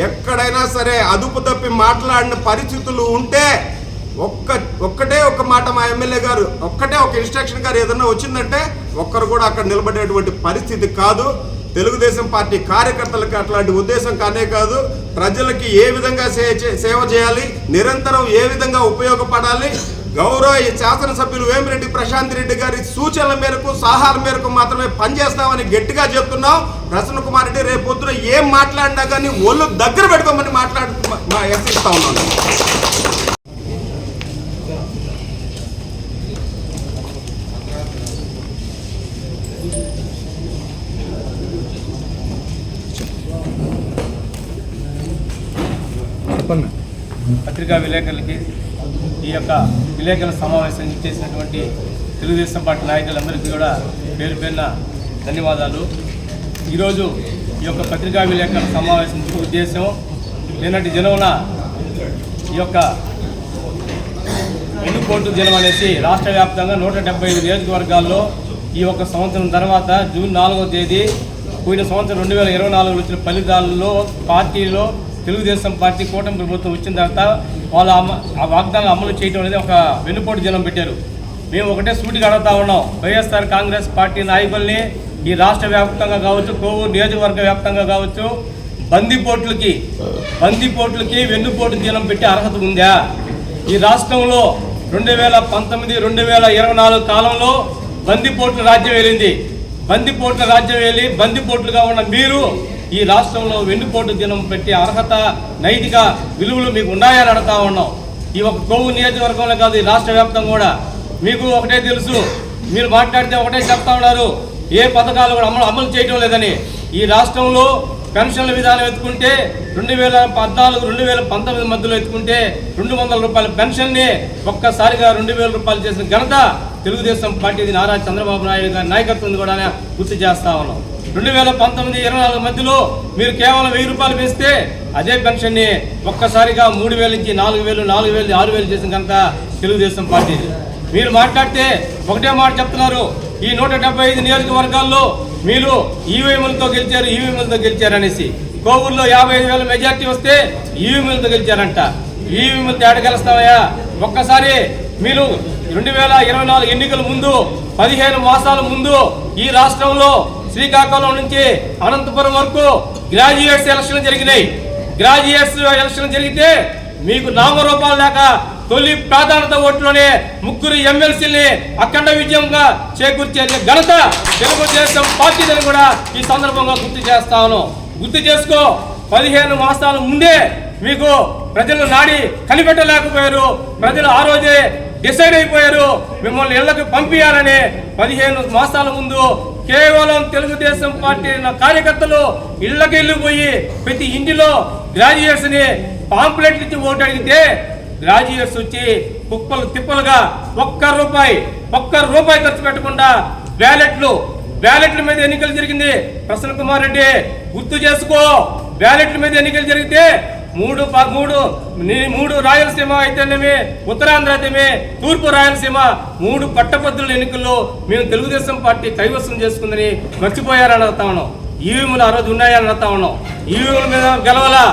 ఎక్కడైనా సరే అదుపు తప్పి మాట్లాడిన పరిస్థితులు ఉంటే ఒక్కటే ఒక మాట మా ఎమ్మెల్యే గారు ఒక ఇన్స్ట్రక్షన్ గారు ఏదన్నా వచ్చిందంటే ఒక్కరు కూడా అక్కడ నిలబడేటువంటి పరిస్థితి కాదు. తెలుగుదేశం పార్టీ కార్యకర్తలకు అట్లాంటి ఉద్దేశం కానే కాదు. ప్రజలకి ఏ విధంగా సేవ చేయాలి, నిరంతరం ఏ విధంగా ఉపయోగపడాలి, గౌరవ శాసనసభ్యులు వేమిరెడ్డి ప్రశాంత్ రెడ్డి గారి సూచనల మేరకు సలహాల మేరకు మాత్రమే పనిచేస్తామని గట్టిగా చెప్తున్నాం. ప్రసన్న కుమార్ రెడ్డి రేపు పొద్దున ఏం మాట్లాడినా కానీ ఒళ్ళు దగ్గర పెట్టుకోమని హెచ్చరిస్తా ఉన్నాను. పత్రికా విలేకరులకి ఈ యొక్క విలేకరుల సమావేశం చేసినటువంటి తెలుగుదేశం పార్టీ నాయకులందరికీ కూడా పేరున ధన్యవాదాలు. ఈరోజు ఈ యొక్క పత్రికా విలేకరుల సమావేశం ఉద్దేశం నిన్నటి దినమున ఈ యొక్క ఎన్నుకోటు దినం అనేసి రాష్ట్ర వ్యాప్తంగా 175 నియోజకవర్గాల్లో ఈ యొక్క సంవత్సరం తర్వాత జూన్ 4వ తేదీ పోయిన సంవత్సరం 2024 వచ్చిన ఫలితాలలో పార్టీలో తెలుగుదేశం పార్టీ కూటమి ప్రభుత్వం వచ్చిన తర్వాత వాళ్ళ ఆ వాగ్దానం అమలు చేయడం అనేది ఒక వెన్నుపోటు దినం పెట్టారు. మేము ఒకటే సూటిగా అడుగుతా ఉన్నాం, వైఎస్ఆర్ కాంగ్రెస్ పార్టీ నాయకుల్ని ఈ రాష్ట్ర వ్యాప్తంగా కావచ్చు, కోవూరు నియోజకవర్గ వ్యాప్తంగా కావచ్చు, బందిపోట్లకి వెన్నుపోటు దినం పెట్టే అర్హత ఉందా? ఈ రాష్ట్రంలో 2019-2024 కాలంలో బందిపోట్ల రాజ్యం వెళ్ళింది. బందిపోట్లుగా ఉన్న మీరు ఈ రాష్ట్రంలో వెన్నుపోటు దినం పెట్టే అర్హత, నైతిక విలువలు మీకు ఉన్నాయని అడుగుతా ఉన్నాం. ఈ ఒక కోవూరు నియోజకవర్గంలో కాదు, ఈ రాష్ట్ర వ్యాప్తంగా కూడా మీకు ఒకటే తెలుసు. మీరు మాట్లాడితే ఒకటే చెప్తా ఉన్నారు, ఏ పథకాలు కూడా అమలు చేయడం లేదని. ఈ రాష్ట్రంలో పెన్షన్ల విధానం ఎత్తుకుంటే 2014-2019 మధ్యలో ఎత్తుకుంటే 200 రూపాయల పెన్షన్ని ఒక్కసారిగా 2000 రూపాయలు చేసిన ఘనత తెలుగుదేశం పార్టీది. నారా చంద్రబాబు నాయుడు గారి నాయకత్వం కూడా గుర్తు చేస్తా ఉన్నాం. 2019-24 మధ్యలో మీరు కేవలం 1000 రూపాయలు పెంచితే అదే పెన్షన్ని ఒక్కసారిగా 3000 నుంచి 4000, 4000, 6000 చేసిన ఘనత తెలుగుదేశం పార్టీది. మీరు మాట్లాడితే ఒకటే మాట చెప్తున్నారు, ఈ 175 నియోజకవర్గాల్లో మీరు ఈవీఎంలతో గెలిచారు అనేసి. కోవూరులో 55,000 మెజార్టీ వస్తే ఈవీఎంలతో గెలిచారంట. ఈవీఎంలతో ఏడ గెలుస్తామయ్యా? ఒక్కసారి మీరు 2024 ఎన్నికల ముందు 15 మాసాల ముందు ఈ రాష్ట్రంలో శ్రీకాకుళం నుంచి అనంతపురం వరకు గ్రాడ్యుయేట్స్ ఎలక్షన్లు జరిగినాయి. గ్రాడ్యుయేట్స్ ఎలక్షన్ జరిగితే మీకు నామరూపాలు లేక తొలి ప్రాధాన్యత ఓట్లోనే 3 ఎమ్మెల్సీని అఖండ విజయంగా చేకూర్చే ఘనత తెలుగుదేశం పార్టీని కూడా ఈ సందర్భంగా గుర్తు చేసుకో. 15 మాసాల ముందే మీకు ప్రజలు నాడి కనిపెట్టలేకపోయారు. ప్రజలు ఆ రోజే డిసైడ్ అయిపోయారు మిమ్మల్ని ఇళ్లకు పంపించాలని. 15 మాసాల ముందు కేవలం తెలుగుదేశం పార్టీ కార్యకర్తలు ఇళ్లకి పోయి ప్రతి ఇంటిలో గ్రాడ్యుయేట్స్ ని పాంప్లెట్లు ఇచ్చి ఓటు అడిగితే గ్రాడ్యుయేట్స్ వచ్చి కుప్పలు తిప్పలుగా ఒక్క రూపాయి ఖర్చు పెట్టకుండా బ్యాలెట్ల మీద ఎన్నికలు జరిగింది. ప్రసన్న కుమార్ రెడ్డి గుర్తు చేసుకో, బ్యాలెట్ల మీద ఎన్నికలు జరిగితే మూడు రాయలసీమ అయితేనేమి, ఉత్తరాంధ్ర అయితేనే, తూర్పు రాయలసీమ 3 పట్టభద్రుల ఎన్నికల్లో మేము తెలుగుదేశం పార్టీ కైవసం చేసుకుందని మర్చిపోయారని అడుగుతా ఉన్నాం. ఈవీఎంలు ఆ రోజు ఉన్నాయని అడుగుతా ఉన్నాం. ఈవీఎంల మీద గెలవాలా?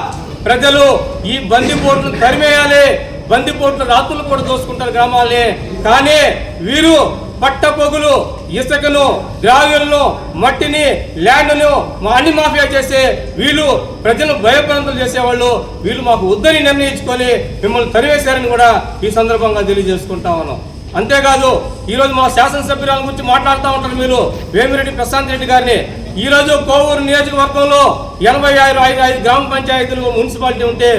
ప్రజలు ఈ బందిపోట్లు తరిమేయాలి. బందిపోట్లు రాత్రులు కూడా దోసుకుంటారు గ్రామాలని. కానీ వీరు పట్టపొగులు ఇసుకను, గ్రావెల్ను, మట్టిని, ల్యాండ్ను అన్ని మాఫియా చేసే వీళ్ళు ప్రజలు భయప్రాంతాలు చేసేవాళ్ళు. వీళ్ళు మాకు వద్దని నిర్ణయించుకొని మిమ్మల్ని తరివేశారని కూడా ఈ సందర్భంగా తెలియజేసుకుంటా ఉన్నాం. అంతేకాదు ఈరోజు మా శాసనసభ్యురాల గురించి మాట్లాడుతూ ఉంటారు మీరు, వేమిరెడ్డి ప్రశాంత్ రెడ్డి గారిని. ఈరోజు కోవూరు నియోజకవర్గంలో 85 గ్రామ పంచాయతీలు, మున్సిపాలిటీ ఉంటే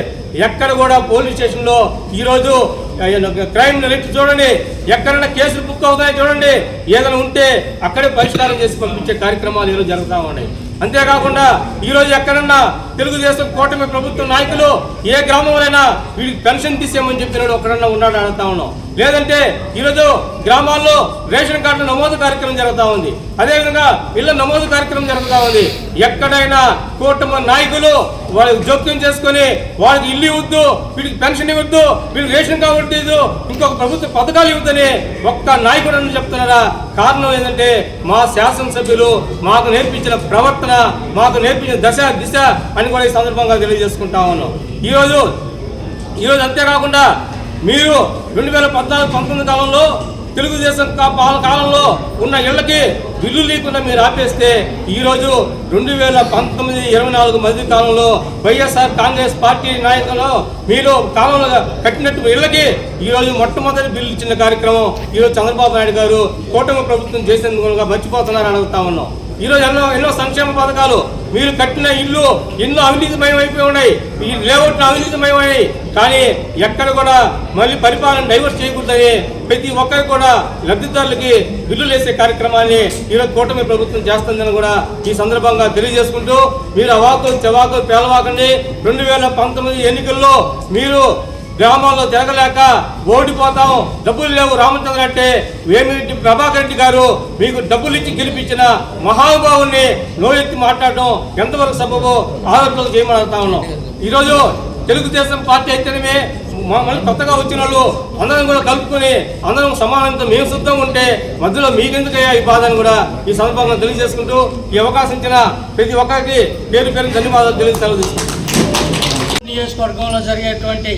ఎక్కడ కూడా పోలీస్ స్టేషన్లో ఈరోజు క్రైమ్ రేట్ చూడండి, ఎక్కడైనా కేసులు బుక్ అవుతాయో చూడండి, ఏదైనా ఉంటే అక్కడే పరిష్కారం చేసి పంపించే కార్యక్రమాలు ఈరోజు జరుగుతూ ఉన్నాయి. అంతేకాకుండా ఈరోజు ఎక్కడన్నా తెలుగుదేశం కూటమి ప్రభుత్వ నాయకులు ఏ గ్రామంలోనైనా వీడికి పెన్షన్ తీసేయమని చెప్పినాడు ఒక్కడన్నా ఉన్నాడు అడుగుతా ఉన్నాం. లేదంటే ఈరోజు గ్రామాల్లో రేషన్ కార్డుల నమోదు కార్యక్రమం జరుగుతూ ఉంది, అదేవిధంగా ఇళ్ల నమోదు కార్యక్రమం జరుగుతూ ఉంది. ఎక్కడైనా కూటమి నాయకులు వాళ్ళకి జోక్యం చేసుకొని వాళ్ళకి ఇల్లు ఇవ్వద్దు, వీడికి పెన్షన్ ఇవ్వద్దు, వీడికి రేషన్ కార్డు ఇవ్వద్దు, ఇంకొక ప్రభుత్వ పథకాలు ఇవ్వద్దని ఒక్క నాయకుడు అని చెప్తున్నారా? కారణం ఏంటంటే మా శాసనసభ్యులు మాకు నేర్పించిన ప్రవర్తన, మాకు నేర్పించిన దిశ అని కూడా ఈ సందర్భంగా తెలియజేసుకుంటా ఉన్నాం. ఈరోజు అంతేకాకుండా మీరు 2014-19 కాలంలో తెలుగుదేశం కాలంలో ఉన్న ఇళ్లకి బిల్లు లేకుండా మీరు ఆపేస్తే ఈరోజు 2019-24 మధ్య కాలంలో వైఎస్ఆర్ కాంగ్రెస్ పార్టీ నాయకులు మీరు కాలంలో కట్టినట్టు ఇళ్లకి ఈరోజు మొట్టమొదటి బిల్లు ఇచ్చిన కార్యక్రమం ఈరోజు చంద్రబాబు నాయుడు గారు కూటమి ప్రభుత్వం చేసేందుకు మర్చిపోతున్నారని అడుగుతా ఉన్నాం. ఈరోజు ఎన్నో సంక్షేమ పథకాలు మీరు కట్టిన ఇల్లు ఎన్నో అవినీతిమయం అయిపోయి ఉన్నాయి, ఈ లేఅవుట్లు అవినీతిమయమైనాయి. కానీ ఎక్కడ కూడా మళ్ళీ పరిపాలన డైవర్ట్ చేయకూడదని ప్రతి ఒక్కరికి కూడా లబ్ధిదారులకి బిల్లులు వేసే కార్యక్రమాన్ని ఈరోజు కూటమి ప్రభుత్వం చేస్తుందని కూడా ఈ సందర్భంగా తెలియజేసుకుంటూ మీరు అవాకులు చెవాకులు పేలవాకండి. 2019 ఎన్నికల్లో మీరు గ్రామాల్లో తిరగలేక ఓడిపోతాం, డబ్బులు లేవు రామచంద్ర అంటే వేమిరెడ్డి ప్రభాకర్ రెడ్డి గారు మీకు డబ్బులు ఇచ్చి గెలిపించిన మహానుభావుని నోరెత్తి మాట్లాడడం ఎంతవరకు సబబో ఆలోచన చేయమని అడుగుతా ఉన్నాం. ఈరోజు తెలుగుదేశం పార్టీ అయితేనే మళ్ళీ కొత్తగా వచ్చిన వాళ్ళు అందరం కూడా కలుపుకొని అందరం సమానంతో మేము సిద్ధంగా ఉంటే మధ్యలో మీకెందుకయ్యా ఈ బాధను కూడా ఈ సందర్భంగా తెలియజేసుకుంటూ ఈ అవకాశం ఇచ్చిన ప్రతి ఒక్కరికి పేరు ధన్యవాదాలు తెలియజేసుకుంటాం. నియోజకవర్గంలో జరిగేటువంటి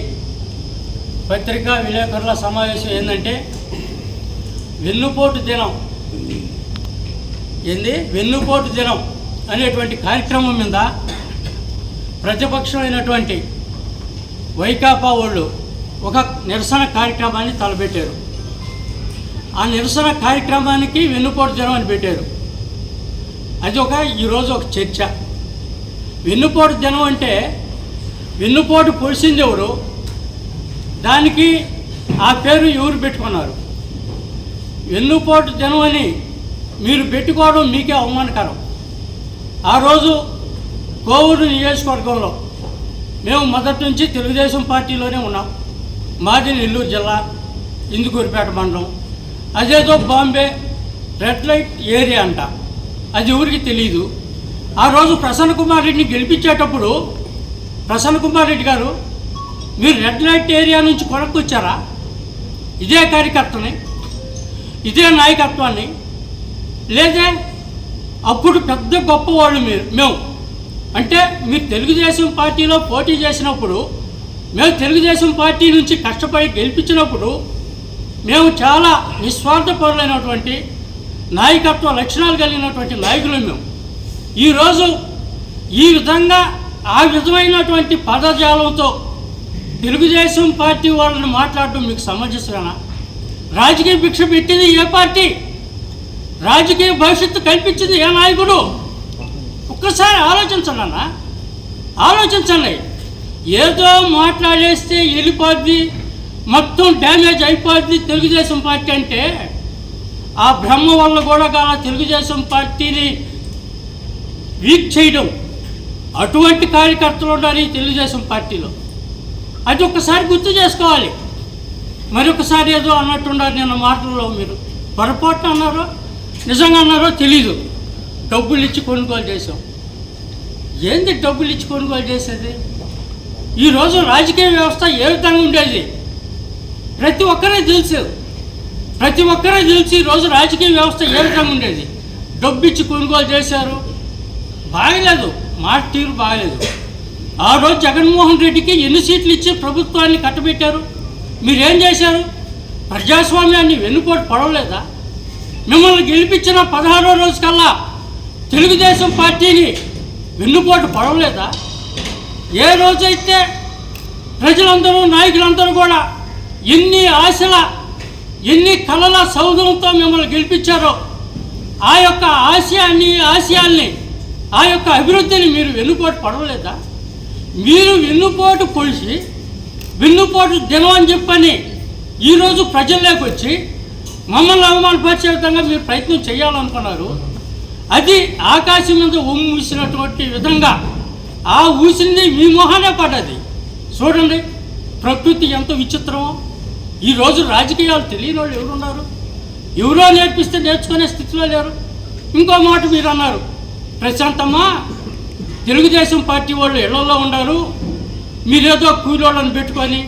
పత్రికా విలేకరుల సమావేశం ఏంటంటే వెన్నుపోటు దినం అనేటువంటి కార్యక్రమం మీద ప్రతిపక్షమైనటువంటి వైకాపా వాళ్ళు ఒక నిరసన కార్యక్రమాన్ని తలపెట్టారు. ఆ నిరసన కార్యక్రమానికి వెన్నుపోటు దినం అని పెట్టారు. అది ఈరోజు ఒక చర్చ. వెన్నుపోటు దినం అంటే వెన్నుపోటు పొడిచింది ఎవరు, దానికి ఆ పేరు ఎవరు పెట్టుకున్నారు? వెన్నుపోటు దినం అని మీరు పెట్టుకోవడం మీకే అవమానకరం. ఆ రోజు కోవూరు నియోజకవర్గంలో మేము మొదటి నుంచి తెలుగుదేశం పార్టీలోనే ఉన్నాం. మాది నెల్లూరు జిల్లా, ఇందుకూరుపేట మండలం. అదేదో బాంబే రెడ్ లైట్ ఏరియా అంట, అది ఎవరికి తెలీదు. ఆ రోజు ప్రసన్న కుమార్ రెడ్డిని గెలిపించేటప్పుడు ప్రసన్న కుమార్ రెడ్డి గారు మీరు రెడ్ లైట్ ఏరియా నుంచి కొనుక్కొచ్చారా? ఇదే కార్యకర్తని, ఇదే నాయకత్వాన్ని లేదే? అప్పుడు పెద్ద గొప్పవాళ్ళు మేము అంటే మీరు తెలుగుదేశం పార్టీలో పోటీ చేసినప్పుడు, మేము తెలుగుదేశం పార్టీ నుంచి కష్టపడి గెలిపించినప్పుడు మేము చాలా నిస్వార్థపరులైనటువంటి నాయకత్వ లక్షణాలు కలిగినటువంటి నాయకులు మేము. ఈరోజు ఈ విధంగా ఆ విధమైనటువంటి పదజాలంతో తెలుగుదేశం పార్టీ వాళ్ళని మాట్లాడడం మీకు సమంజసమేనా? రాజకీయ భిక్ష పెట్టింది ఏ పార్టీ? రాజకీయ భవిష్యత్తు కల్పించింది ఏ నాయకుడు? ఒక్కసారి ఆలోచించండి అన్న, ఆలోచించండి. ఏదో మాట్లాడేస్తే వెళ్ళిపోద్ది, మొత్తం డ్యామేజ్ అయిపోద్ది తెలుగుదేశం పార్టీ అంటే ఆ భ్రమ వల్ల కూడా తెలుగుదేశం పార్టీని వీక్ చేయడం, అటువంటి కార్యకర్తలు ఉండాలి తెలుగుదేశం పార్టీలో. అది ఒక్కసారి గుర్తు చేసుకోవాలి. మరొకసారి ఏదో అన్నట్టున్నారు నిన్న మాటల్లో, మీరు పొరపాటున అన్నారో నిజంగా అన్నారో తెలీదు. డబ్బులు ఇచ్చి కొనుగోలు చేసాం. ఏంది డబ్బులు ఇచ్చి కొనుగోలు చేసేది? ఈరోజు రాజకీయ వ్యవస్థ ఏ విధంగా ఉండేది ప్రతి ఒక్కరే తెలుసు. ఈరోజు రాజకీయ వ్యవస్థ ఏ విధంగా ఉండేది? డబ్బు ఇచ్చి కొనుగోలు చేశారు, బాగలేదు, మాట తీరు బాగలేదు. ఆ రోజు జగన్మోహన్ రెడ్డికి ఎన్ని సీట్లు ఇచ్చి ప్రభుత్వాన్ని కట్టబెట్టారు? మీరేం చేశారు? ప్రజాస్వామ్యాన్ని వెన్నుపోటు పడవలేదా? మిమ్మల్ని గెలిపించిన 16వ రోజు కల్లా తెలుగుదేశం పార్టీని వెన్నుపోటు పడవలేదా? ఏ రోజైతే ప్రజలందరూ నాయకులందరూ కూడా ఎన్ని ఆశల ఎన్ని కళల సౌధంతో మిమ్మల్ని గెలిపించారో ఆ యొక్క ఆశయాల్ని ఆ యొక్క అభివృద్ధిని మీరు వెన్నుపోటు పడవలేదా? మీరు వెన్నుపోటు పొడిచి వెన్నుపోటు దినం అని చెప్పని ఈరోజు ప్రజల్లోకి వచ్చి మమ్మల్ని అవమానపరిచే విధంగా మీరు ప్రయత్నం చేయాలనుకున్నారు. అది ఆకాశం మీద ఊసినటువంటి విధంగా ఆ ఊసింది మీ మొహానే పడ్డది. చూడండి ప్రకృతి ఎంత విచిత్రమో. ఈరోజు రాజకీయాలు తెలియని వాళ్ళు ఎవరున్నారు? ఎవరో నేర్పిస్తే నేర్చుకునే స్థితిలో లేరు. ఇంకో మాట మీరు అన్నారు, ప్రశాంతమ్మ తెలుగుదేశం పార్టీ వాళ్ళు ఇళ్లలో ఉన్నారు, మీరేదో కూలోళ్ళని పెట్టుకొని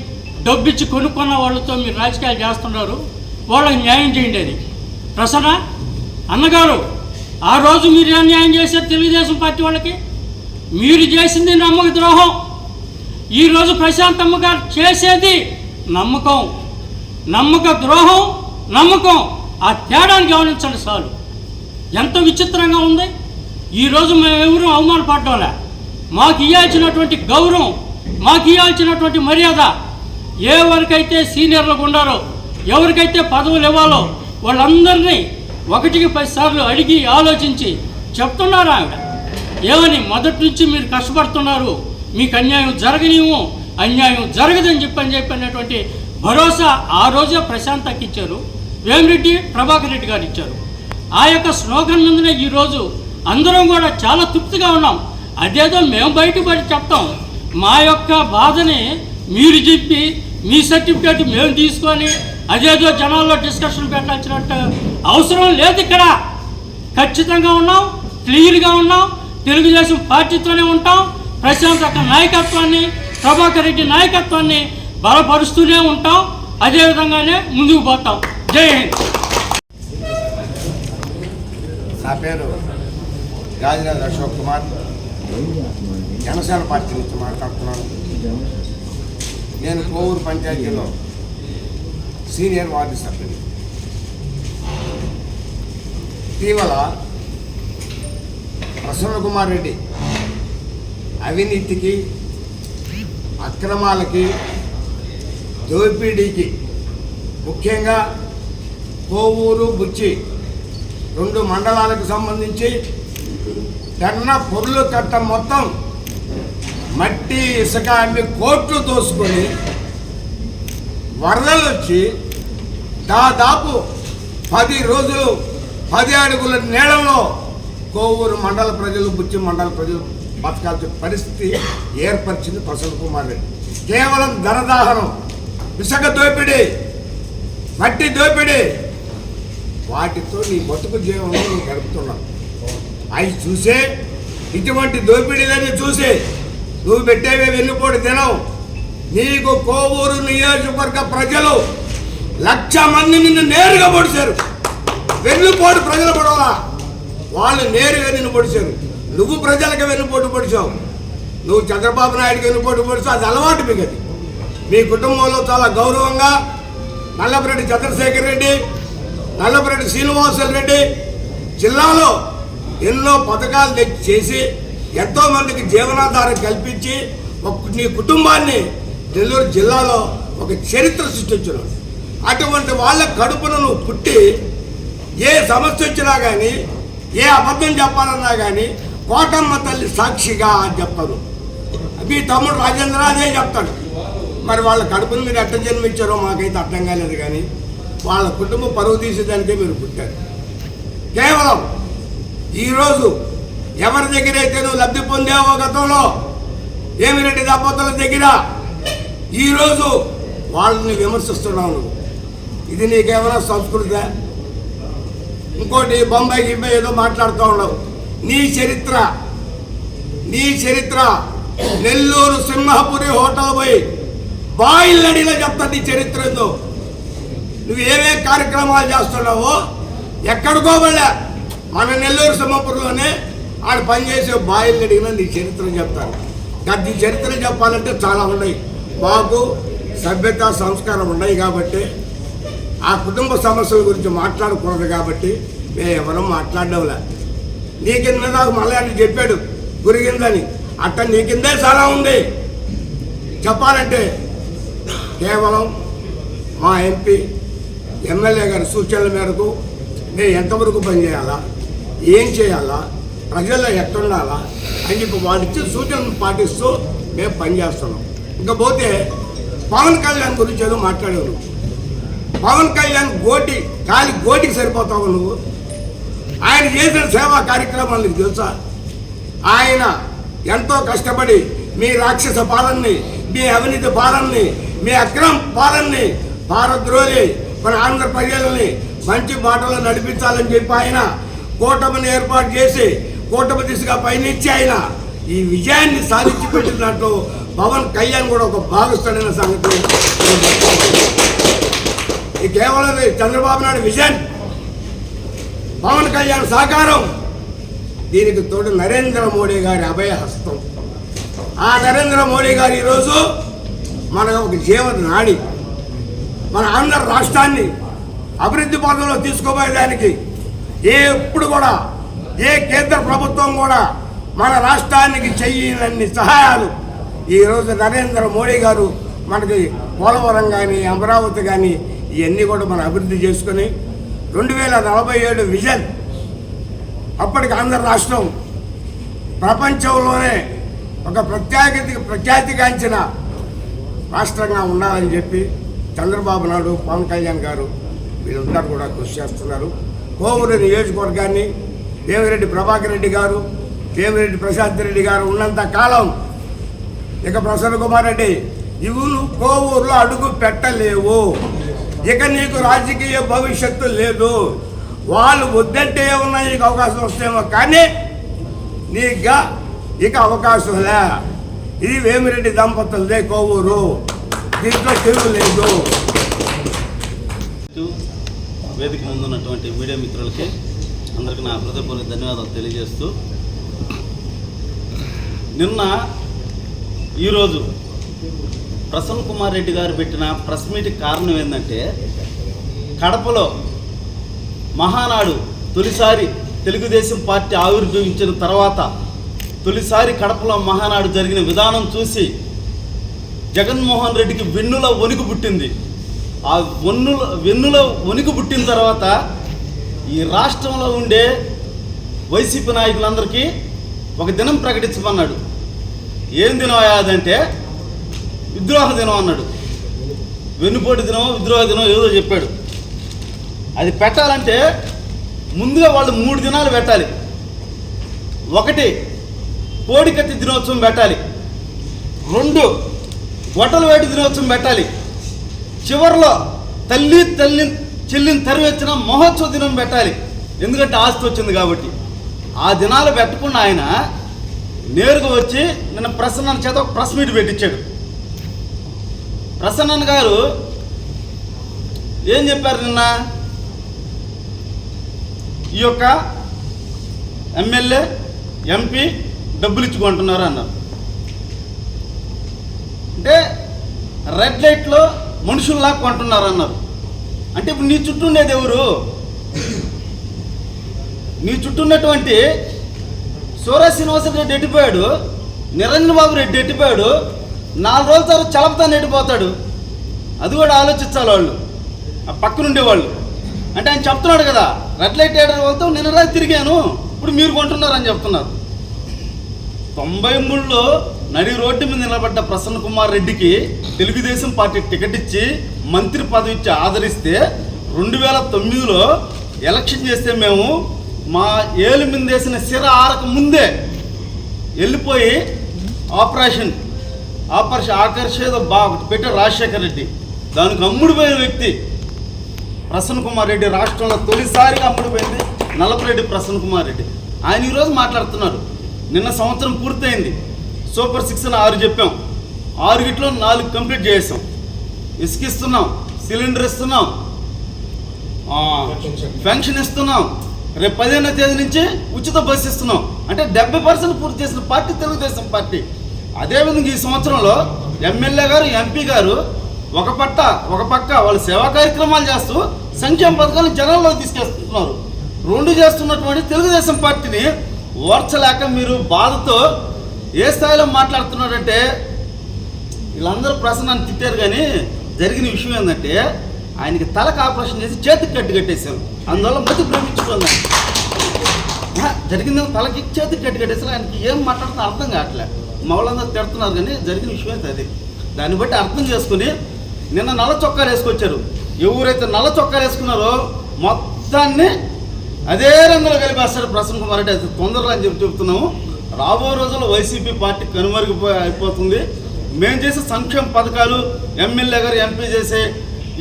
డబ్బిచ్చి కొనుక్కున్న వాళ్ళతో మీరు రాజకీయాలు చేస్తున్నారు, వాళ్ళకి న్యాయం చేయండి అని. ప్రసన్న అన్నగారు, ఆ రోజు మీరు ఏం న్యాయం చేశారు తెలుగుదేశం పార్టీ వాళ్ళకి? మీరు చేసింది నమ్మక ద్రోహం. ఈరోజు ప్రశాంతమ్మ గారు చేసేది నమ్మకం. నమ్మక ద్రోహం, నమ్మకం, ఆ తేడాన్ని గమనించండి చాలు. ఎంత విచిత్రంగా ఉంది. ఈరోజు మేమెవరూ అవమానపడ్డంలే. మాకు ఇవ్వాల్సినటువంటి గౌరవం, మాకు ఇవ్వాల్సినటువంటి మర్యాద, ఎవరికైతే సీనియర్లకు ఉండారో, ఎవరికైతే పదవులు ఇవ్వాలో వాళ్ళందరినీ 1కి 10 సార్లు అడిగి ఆలోచించి చెప్తున్నారు ఆవిడ. ఏమని? మొదటి నుంచి మీరు కష్టపడుతున్నారు, మీకు అన్యాయం జరగనివ్వు, అన్యాయం జరగదని చెప్పినటువంటి భరోసా ఆ రోజే ప్రశాంతకి ఇచ్చారు, వేమిరెడ్డి ప్రభాకర్ రెడ్డి గారు ఇచ్చారు. ఆ యొక్క స్లోగన్ మీదనే ఈరోజు అందరం కూడా చాలా తృప్తిగా ఉన్నాం. అదేదో మేము బయటపడి చెప్తాం, మా యొక్క బాధని మీరు చెప్పి మీ సర్టిఫికేట్ మేము తీసుకొని అదేదో జనాల్లో డిస్కషన్ పెట్టాల్సినట్టు అవసరం లేదు. ఇక్కడ ఖచ్చితంగా ఉన్నాం, క్లియర్గా ఉన్నాం, తెలుగుదేశం పార్టీతోనే ఉంటాం. ప్రశాంత్ యొక్క నాయకత్వాన్ని, ప్రభాకర్ రెడ్డి నాయకత్వాన్ని బలపరుస్తూనే ఉంటాం. అదేవిధంగానే ముందుకు పోతాం. జై హింద్. నా పేరు గాజిరాజ్ అశోక్ కుమార్, జనసేన పార్టీ నుంచి మాట్లాడుతున్నాను. నేను కోవూరు పంచాయతీలో సీనియర్ వార్డు సభ్యుని. ఇటీవల ప్రసన్న కుమార్ రెడ్డి అవినీతికి, అక్రమాలకి, దోపిడీకి, ముఖ్యంగా కోవూరు, బుచ్చి 2 మండలాలకు సంబంధించి టన్న పొర్లు కట్ట మొత్తం మట్టి, ఇసుక అన్ని కోట్లు దోసుకొని వరదలు వచ్చి దాదాపు 10 రోజులు 10 అడుగుల నీళ్ళలో కోవూరు మండల ప్రజలు, బుచ్చి మండల ప్రజలు బతకాల్సిన పరిస్థితి ఏర్పరిచింది ప్రసన్న కుమార్ రెడ్డి. కేవలం ధనదాహనం, ఇసుక దోపిడీ, మట్టి దోపిడీ, వాటితో నీ బతుకు జీవనంలో నువ్వు గడుపుతున్నావు. అవి చూసే, ఇటువంటి దోపిడీలని చూసి నువ్వు పెట్టేవే వెన్నుపోటు తినవు. నీకు కోవూరు నియోజకవర్గ ప్రజలు 1,00,000 మంది నిన్ను నేరుగా పొడిచారు. వెన్నుపోటు ప్రజలు పడవలా, వాళ్ళు నేరుగా నిన్ను పొడిచారు. నువ్వు ప్రజలకు వెన్నుపోటు పొడిచావు. నువ్వు చంద్రబాబు నాయుడుకి వెన్నుపోటు పొడిచావు. అది అలవాటు మీకు. అది మీ కుటుంబంలో చాలా గౌరవంగా నల్లపురెడ్డి చంద్రశేఖర్ రెడ్డి, నల్లపురెడ్డి శ్రీనివాసులు రెడ్డి జిల్లాలో ఎన్నో పథకాలు చేసి ఎంతోమందికి జీవనాధారం కల్పించి నీ కుటుంబాన్ని నెల్లూరు జిల్లాలో ఒక చరిత్ర సృష్టించినావు. అటువంటి వాళ్ళ కడుపున నువ్వు పుట్టి ఏ సమస్య వచ్చినా కానీ, ఏ అబద్ధం చెప్పాలన్నా కానీ కోటమ్మ తల్లి సాక్షిగా అని చెప్తాను. మీ తమ్ముడు రాజేంద్ర అదే చెప్తాడు. మరి వాళ్ళ కడుపును మీరు ఎట్ట జన్మించారో మాకైతే అర్థం కాలేదు. కానీ వాళ్ళ కుటుంబం పరువు తీసేదానికే మీరు పుట్టారు. కేవలం ఈరోజు ఎవరి దగ్గర అయితే నువ్వు లబ్ధి పొందావో గతంలో వేమిరెడ్డి దంపతుల దగ్గర, ఈరోజు వాళ్ళని విమర్శిస్తున్నావు నువ్వు. ఇది నీకేమైనా సంస్కృతి? ఇంకోటి బొంబాయి గిబ్బాయి ఏదో మాట్లాడుతూ ఉన్నావు. నీ చరిత్ర నెల్లూరు సింహపురి హోటల్ పోయి బాయిల్ అడిగినా చెప్తా నీ చరిత్ర ఏందో. నువ్వు ఏమేం కార్యక్రమాలు చేస్తున్నావో ఎక్కడికో వెళ్ళా, మన నెల్లూరు సింహపురిలోనే ఆడ పనిచేసే బాయిల్ అడిగినా నీ చరిత్ర చెప్తాను. గది చరిత్ర చెప్పాలంటే చాలా ఉన్నాయి. మాకు సభ్యత సంస్కారం ఉన్నాయి కాబట్టి ఆ కుటుంబ సమస్యల గురించి మాట్లాడకూడదు కాబట్టి మేము ఎవరం మాట్లాడడంలే. నీ కింద నాకు మళ్ళీ అని చెప్పాడు గురిగిందని, అట్ట నీ కిందే చాలా ఉంది. చెప్పాలంటే కేవలం మా ఎంపీ ఎమ్మెల్యే గారి సూచనల మేరకు మేము ఎంతవరకు పనిచేయాలా, ఏం చేయాలా, ప్రజల్లో ఎట్టుండాలా అని చెప్పి వాళ్ళు ఇచ్చే సూచనలు పాటిస్తూ మేము పనిచేస్తున్నాం. ఇంకపోతే పవన్ కళ్యాణ్ గురించి ఏదో మాట్లాడావు నువ్వు. పవన్ కళ్యాణ్ గోటికి సరిపోతావు నువ్వు. ఆయన చేసిన సేవా కార్యక్రమాలు నీకు తెలుసా? ఆయన ఎంతో కష్టపడి మీ రాక్షస పాలనని, మీ అవినీతి పాలనని, మీ అక్రమ పాలనని భారద్రోలి మన ఆంధ్ర ప్రజలని మంచి బాటలో నడిపించాలని చెప్పి ఆయన కూటమిని ఏర్పాటు చేసి కూటమి దిశగా పయనించి ఆయన ఈ విజయాన్ని సాధించి పెట్టిన దాంట్లో పవన్ కళ్యాణ్ కూడా ఒక భాగస్థుడైన సంగతి. ఈ కేవలం చంద్రబాబు నాయుడు విజన్, పవన్ కళ్యాణ్ సహకారం, దీనికి తోడు నరేంద్ర మోడీ గారి అభయహస్తం. ఆ నరేంద్ర మోడీ గారు ఈరోజు మన ఒక జీవన నాడి, మన ఆంధ్ర రాష్ట్రాన్ని అభివృద్ధి పథంలో తీసుకోబోయేదానికి ఎప్పుడు కూడా ఏ కేంద్ర ప్రభుత్వం కూడా మన రాష్ట్రానికి చెయ్యనన్ని సహాయాలు ఈరోజు నరేంద్ర మోడీ గారు మనకి పోలవరం కానీ అమరావతి కానీ ఇవన్నీ కూడా మనం అభివృద్ధి చేసుకొని 2047 విజన్, అప్పటికి ఆంధ్ర రాష్ట్రం ప్రపంచంలోనే ఒక ప్రఖ్యాతిగాంచిన రాష్ట్రంగా ఉండాలని చెప్పి చంద్రబాబు నాయుడు, పవన్ కళ్యాణ్ గారు వీళ్ళందరూ కూడా కృషి చేస్తున్నారు. కోవూరు నియోజకవర్గాన్ని వేమిరెడ్డి ప్రభాకర్ రెడ్డి గారు, వేమిరెడ్డి ప్రశాంత్ రెడ్డి గారు ఉన్నంత కాలం ఇక ప్రసన్న కుమార్ రెడ్డి నువ్వు కోవూరులో అడుగు పెట్టలేవు. ఇక నీకు రాజకీయ భవిష్యత్తు లేదు. వాళ్ళు వద్దంటే ఏమన్నా నీకు అవకాశం వస్తేమో కానీ నీకు ఇక అవకాశం లే. ఇది వేమిరెడ్డి దంపతులదే కోవూరు, దీంట్లో తిరుగు లేదు. వేదిక ముందున్నటువంటి మీడియా మిత్రులకి అందరికీ నా హృదయపూర్వక ధన్యవాదాలు తెలియజేస్తూ, నిన్న ఈరోజు ప్రసన్న కుమార్ రెడ్డి గారు పెట్టిన ప్రెస్ మీట్కి కారణం ఏంటంటే, కడపలో మహానాడు తొలిసారి తెలుగుదేశం పార్టీ ఆవిర్భవించిన తర్వాత తొలిసారి కడపలో మహానాడు జరిగిన విధానం చూసి జగన్మోహన్ రెడ్డికి వెన్నుల వణుకు పుట్టింది. ఆ వెన్నుల వణుకు పుట్టిన తర్వాత ఈ రాష్ట్రంలో ఉండే వైసీపీ నాయకులందరికీ ఒక దినం ప్రకటించమన్నాడు. ఏం దినం అదంటే విద్రోహ దినం అన్నాడు. వెన్నుపోటు దినం, విద్రోహ దినం ఏదో చెప్పాడు. అది పెట్టాలంటే ముందుగా వాళ్ళు 3 దినాలు పెట్టాలి. 1 కోడికత్తి దినోత్సవం పెట్టాలి, 2 గొట్టల వేటి దినోత్సవం పెట్టాలి, చివరిలో చెల్లిని తరివెచ్చిన మహోత్సవ దినం పెట్టాలి. ఎందుకంటే ఆస్తి వచ్చింది కాబట్టి. ఆ దినాలు పెట్టకుండా ఆయన నేరుగా వచ్చి నిన్న ప్రసన్న చేత ఒక ప్రెస్ మీట్ పెట్టించాడు. ప్రసన్న గారు ఏం చెప్పారు నిన్న? ఈ యొక్క ఎమ్మెల్యే, ఎంపీ డబ్బులు ఇచ్చుకుంటున్నారు అన్నారు. అంటే రెడ్ లైట్లో మనుషుల్లా కొంటున్నారు అన్నారు. అంటే ఇప్పుడు నీ చుట్టూ ఉండేది ఎవరు? నీ చుట్టూ ఉన్నటువంటి సూర్య శ్రీనివాసరెడ్డి ఎట్టిపోయాడు, నిరంజన్ బాబు రెడ్డి ఎట్టిపోయాడు, 4 రోజుల తర్వాత చలపతాన్ని ఎట్టిపోతాడు. అది కూడా ఆలోచించాలి వాళ్ళు, ఆ పక్కనుండేవాళ్ళు. అంటే ఆయన చెప్తున్నాడు కదా, రెడ్ లైట్ ఏడాది వాళ్ళతో నిన్న రాత్రి తిరిగాను, ఇప్పుడు మీరు కొంటున్నారని చెప్తున్నారు. 93లో నడి రోడ్డు మీద నిలబడ్డ ప్రసన్న కుమార్ రెడ్డికి తెలుగుదేశం పార్టీ టికెట్ ఇచ్చి మంత్రి పదవి ఇచ్చి ఆదరిస్తే 2009లో ఎలక్షన్ చేస్తే మేము మా ఏలు మీద వేసిన సిర ఆరక ముందే వెళ్ళిపోయి ఆపరేషన్ ఆకర్షేదో పెట్టారు రాజశేఖర రెడ్డి. దానికి అమ్ముడిపోయిన వ్యక్తి ప్రసన్న కుమార్ రెడ్డి. రాష్ట్రంలో తొలిసారిగా అమ్ముడిపోయింది నల్లపురెడ్డి ప్రసన్న కుమార్ రెడ్డి. ఆయన ఈరోజు మాట్లాడుతున్నారు. నిన్న సంవత్సరం పూర్తయింది, సూపర్ 6 అని 6 చెప్పాం, 6 గిట్లో 4 కంప్లీట్ చేసాం. ఇసుకిస్తున్నాం, సిలిండర్ ఇస్తున్నాం, పెన్షన్ ఇస్తున్నాం, రేపు 15వ తేదీ నుంచి ఉచిత బస్సు ఇస్తున్నాం. అంటే 70% పూర్తి చేసిన పార్టీ తెలుగుదేశం పార్టీ. అదేవిధంగా ఈ సంవత్సరంలో ఎమ్మెల్యే గారు ఎంపీ గారు ఒక పక్క వాళ్ళు సేవా కార్యక్రమాలు చేస్తూ సంక్షేమ పథకాలను జనాల్లో తీసుకెస్తున్నారు. రెండు చేస్తున్నటువంటి తెలుగుదేశం పార్టీని ఓర్చలేక మీరు బాధతో ఏ స్థాయిలో మాట్లాడుతున్నారంటే, వీళ్ళందరూ ప్రసన్నాన్ని తిట్టారు. కానీ జరిగిన విషయం ఏంటంటే ఆయనకి తలకు ఆపరేషన్ చేసి చేతికి కట్టేశారు. అందువల్ల మతి ప్రేమించుకుందాం జరిగింది. తలకి చేతికి కట్టేశారు. ఆయనకి ఏం మాట్లాడుతున్నా అర్థం కావట్లే. మా వాళ్ళందరూ తిడుతున్నారు. కానీ జరిగిన విషయం అయితే అది. దాన్ని బట్టి అర్థం చేసుకుని నిన్న నల్ల చొక్కాలు వేసుకొచ్చారు. ఎవరైతే నల్ల చొక్కాలు వేసుకున్నారో మొత్తాన్ని అదే రంగులో కలిపేస్తారు ప్రసన్న కుమార్ రెడ్డి. అది తొందరగా అని చెప్తున్నాము. రాబో రోజుల్లో వైసీపీ పార్టీ అయిపోతుంది. మేము చేసే సంక్షేమ పథకాలు, ఎమ్మెల్యే గారు ఎంపీ చేసే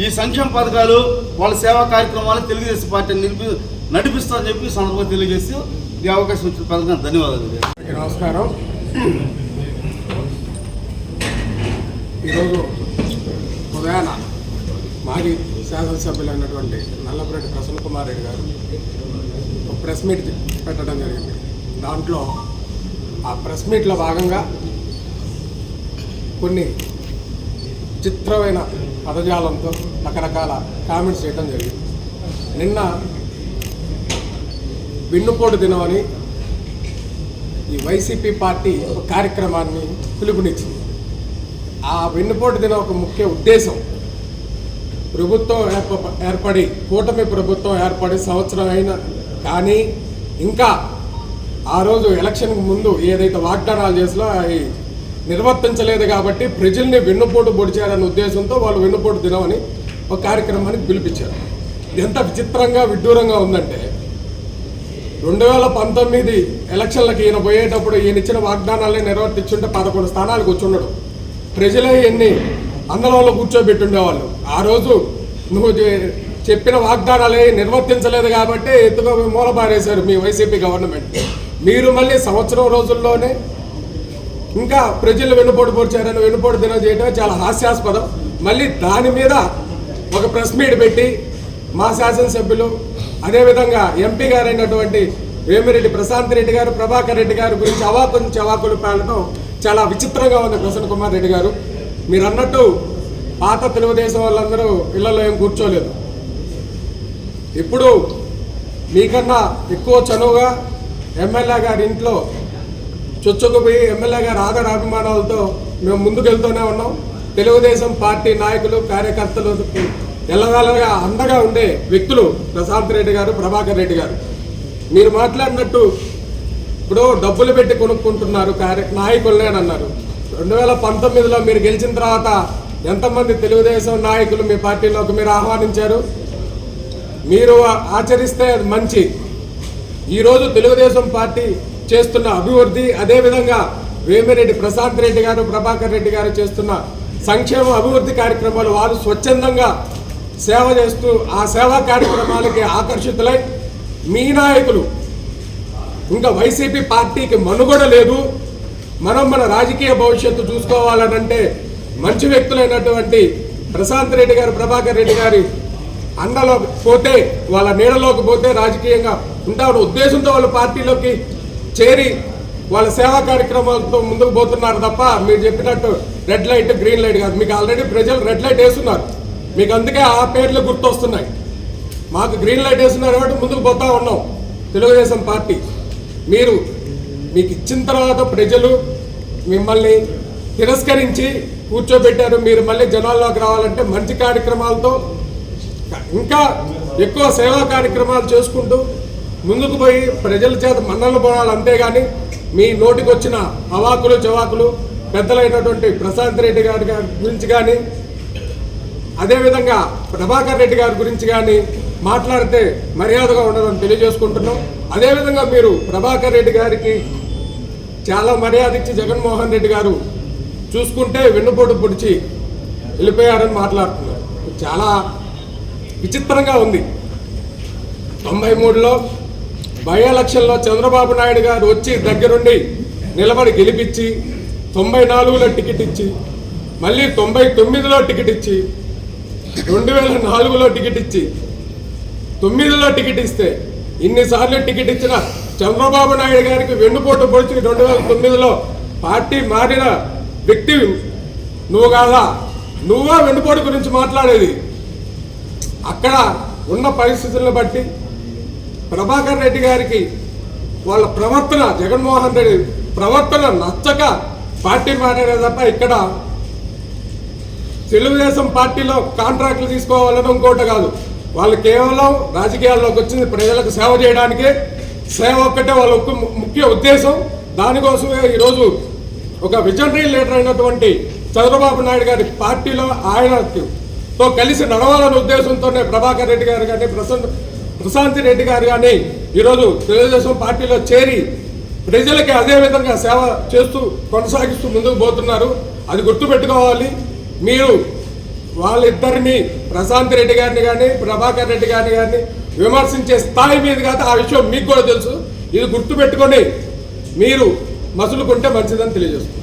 ఈ సంక్షేమ పథకాలు, వాళ్ళ సేవా కార్యక్రమాలు తెలుగుదేశం పార్టీని నడిపిస్తారని చెప్పి సందర్భంగా తెలియజేసి ఈ అవకాశం ఇచ్చిన పథకం ధన్యవాదాలు. నమస్కారం. ఈరోజు ఉదయాన మాజీ శాసనసభ్యులైనటువంటి నల్లపురెడ్డి ప్రసన్న కుమార్ రెడ్డి గారు ఒక ప్రెస్ మీట్ పెట్టడం జరిగింది. దాంట్లో ఆ ప్రెస్ మీట్లో భాగంగా కొన్ని చిత్రమైన పదజాలంతో రకరకాల కామెంట్స్ చేయడం జరిగింది. నిన్న వెన్నుపోటు దినమని ఈ వైసీపీ పార్టీ ఒక కార్యక్రమాన్ని పిలుపునిచ్చింది. ఆ వెన్నుపోటు దినం ఒక ముఖ్య ఉద్దేశం, ప్రభుత్వం ఏర్పడి కూటమి ప్రభుత్వం ఏర్పడి సంవత్సరం అయినా కానీ ఇంకా ఆ రోజు ఎలక్షన్కి ముందు ఏదైతే వాగ్దానాలు చేసినా అవి నిర్వర్తించలేదు కాబట్టి ప్రజల్ని వెన్నుపోటు పొడిచారనే ఉద్దేశంతో వాళ్ళు వెన్నుపోటు దినం అని ఒక కార్యక్రమానికి పిలిపించారు. ఎంత విచిత్రంగా విడ్డూరంగా ఉందంటే 2019 ఎలక్షన్లకు ఈయన పోయేటప్పుడు ఈయన ఇచ్చిన వాగ్దానాలే నిర్వర్తించుంటే 11 స్థానాలకు వచ్చున్నాడు. ప్రజలే ఎన్ని అందరంలో కూర్చోబెట్టుండేవాళ్ళు. ఆ రోజు నువ్వు చెప్పిన వాగ్దానాలే నిర్వర్తించలేదు కాబట్టి ఎత్తుగా మూలబారేశారు మీ వైసీపీ గవర్నమెంట్. మీరు మళ్ళీ సంవత్సరం రోజుల్లోనే ఇంకా ప్రజలు వెన్నుపోటు పొడిచారని వెన్నుపోటు దినం చేయడం చాలా హాస్యాస్పదం. మళ్ళీ దాని మీద ఒక ప్రెస్ మీట్ పెట్టి మా శాసనసభ్యులు అదేవిధంగా ఎంపీ గారైనటువంటి వేమిరెడ్డి ప్రశాంత్ రెడ్డి గారు, ప్రభాకర్ రెడ్డి గారి గురించి చవాకులు పేలడం చాలా విచిత్రంగా ఉంది. ప్రసన్న కుమార్ రెడ్డి గారు, మీరు అన్నట్టు పాత తెలుగుదేశం వాళ్ళందరూ ఇళ్లలో ఏం కూర్చోలేదు. ఇప్పుడు మీకన్నా ఎక్కువ చనువుగా ఎమ్మెల్యే గారి ఇంట్లో చొచ్చుకుపోయి ఎమ్మెల్యే గారి ఆదర అభిమానాలతో మేము ముందుకెళ్తూనే ఉన్నాం. తెలుగుదేశం పార్టీ నాయకులు, కార్యకర్తలు ఎల్లవేళగా అండగా ఉండే వ్యక్తులు ప్రశాంత్ రెడ్డి గారు, ప్రభాకర్ రెడ్డి గారు. మీరు మాట్లాడినట్టు ఇప్పుడు డబ్బులు పెట్టి కొనుక్కుంటున్నారు నాయకులనే అని అన్నారు. 2019లో మీరు గెలిచిన తర్వాత ఎంతమంది తెలుగుదేశం నాయకులు మీ పార్టీలోకి మీరు ఆహ్వానించారు? మీరు ఆచరిస్తే అది మంచి. ఈరోజు తెలుగుదేశం పార్టీ చేస్తున్న అభివృద్ధి, అదేవిధంగా వేమిరెడ్డి ప్రశాంత్ రెడ్డి గారు, ప్రభాకర్ రెడ్డి గారు చేస్తున్న సంక్షేమ అభివృద్ధి కార్యక్రమాలు వారు స్వచ్ఛందంగా సేవ చేస్తూ ఆ సేవా కార్యక్రమాలకి ఆకర్షితులై మీ నాయకులు ఇంకా వైసీపీ పార్టీకి మనుగడ లేదు, మనం మన రాజకీయ భవిష్యత్తు చూసుకోవాలనంటే మంచి వ్యక్తులైనటువంటి ప్రశాంత్ రెడ్డి గారు, ప్రభాకర్ రెడ్డి గారి అండలో పోతే, వాళ్ళ నీడలోకి పోతే రాజకీయంగా ఉంటారు ఉద్దేశంతో వాళ్ళ పార్టీలోకి చేరి వాళ్ళ సేవా కార్యక్రమాలతో ముందుకు పోతున్నారు తప్ప మీరు చెప్పినట్టు రెడ్ లైట్ గ్రీన్ లైట్ కాదు. మీకు ఆల్రెడీ ప్రజలు రెడ్ లైట్ వేస్తున్నారు, మీకు అందుకే ఆ పేర్లు గుర్తొస్తున్నాయి. మాకు గ్రీన్ లైట్ వేస్తున్నారు కాబట్టి ముందుకు పోతా ఉన్నాం తెలుగుదేశం పార్టీ. మీకు ఇచ్చిన తర్వాత ప్రజలు మిమ్మల్ని తిరస్కరించి కూర్చోబెట్టారు. మీరు మళ్ళీ జనాల్లోకి రావాలంటే మంచి కార్యక్రమాలతో ఇంకా ఎక్కువ సేవా కార్యక్రమాలు చేసుకుంటూ ముందుకు పోయి ప్రజల చేత మన్నలు పోవాలి. అంతేగాని మీ నోటికి వచ్చిన అవాకులు చవాకులు పెద్దలైనటువంటి ప్రశాంత్ రెడ్డి గారి గురించి కానీ, అదేవిధంగా ప్రభాకర్ రెడ్డి గారి గురించి కానీ మాట్లాడితే మర్యాదగా ఉండదని తెలియజేసుకుంటున్నాం. అదేవిధంగా మీరు ప్రభాకర్ రెడ్డి గారికి చాలా మర్యాద ఇచ్చి జగన్మోహన్ రెడ్డి గారు చూసుకుంటే వెన్నుపోటు పొడిచి వెళ్ళిపోయారని మాట్లాడుతున్నారు. చాలా విచిత్రంగా ఉంది. 93లో బై ఎలక్షన్లో చంద్రబాబు నాయుడు గారు వచ్చి దగ్గరుండి నిలబడి గెలిపించి 94లో టికెట్ ఇచ్చి, మళ్ళీ 99లో టికెట్ ఇచ్చి, 2004లో టికెట్ ఇచ్చి, 9లో టికెట్ ఇస్తే ఇన్నిసార్లు టికెట్ ఇచ్చిన చంద్రబాబు నాయుడు గారికి వెన్నుపోటు పొడిచి 2009లో పార్టీ మారిన వ్యక్తి నువ్వు కాదా? నువ్వా వెన్నుపోటు గురించి మాట్లాడేది? అక్కడ ఉన్న పరిస్థితులను బట్టి ప్రభాకర్ రెడ్డి గారికి వాళ్ళ ప్రవర్తన, జగన్మోహన్ రెడ్డి ప్రవర్తన నచ్చక పార్టీ మారారే తప్ప ఇక్కడ తెలుగుదేశం పార్టీలో కాంట్రాక్టులు తీసుకోవాలని ఇంకోటి కాదు. వాళ్ళు కేవలం రాజకీయాల్లోకి వచ్చింది ప్రజలకు సేవ చేయడానికే. సేవ ఒక్కటే వాళ్ళ ముఖ్య ఉద్దేశం. దానికోసమే ఈరోజు ఒక విజనరీ లీడర్ అయినటువంటి చంద్రబాబు నాయుడు గారి పార్టీలో ఆయనతో కలిసి నడవాలనే ఉద్దేశంతోనే ప్రభాకర్ రెడ్డి గారు కానీ ప్రశాంతి రెడ్డి గారు కానీ ఈరోజు తెలుగుదేశం పార్టీలో చేరి ప్రజలకి అదే విధంగా సేవ చేస్తూ కొనసాగిస్తూ ముందుకు పోతున్నారు. అది గుర్తుపెట్టుకోవాలి. మీరు వాళ్ళిద్దరిని, ప్రశాంత్ రెడ్డి గారిని కానీ ప్రభాకర్ రెడ్డి గారిని కానీ విమర్శించే స్థాయి మీద కాదు. ఆ విషయం మీకు కూడా తెలుసు. ఇది గుర్తుపెట్టుకొని మీరు మసులుకుంటే మంచిదని తెలియజేస్తుంది.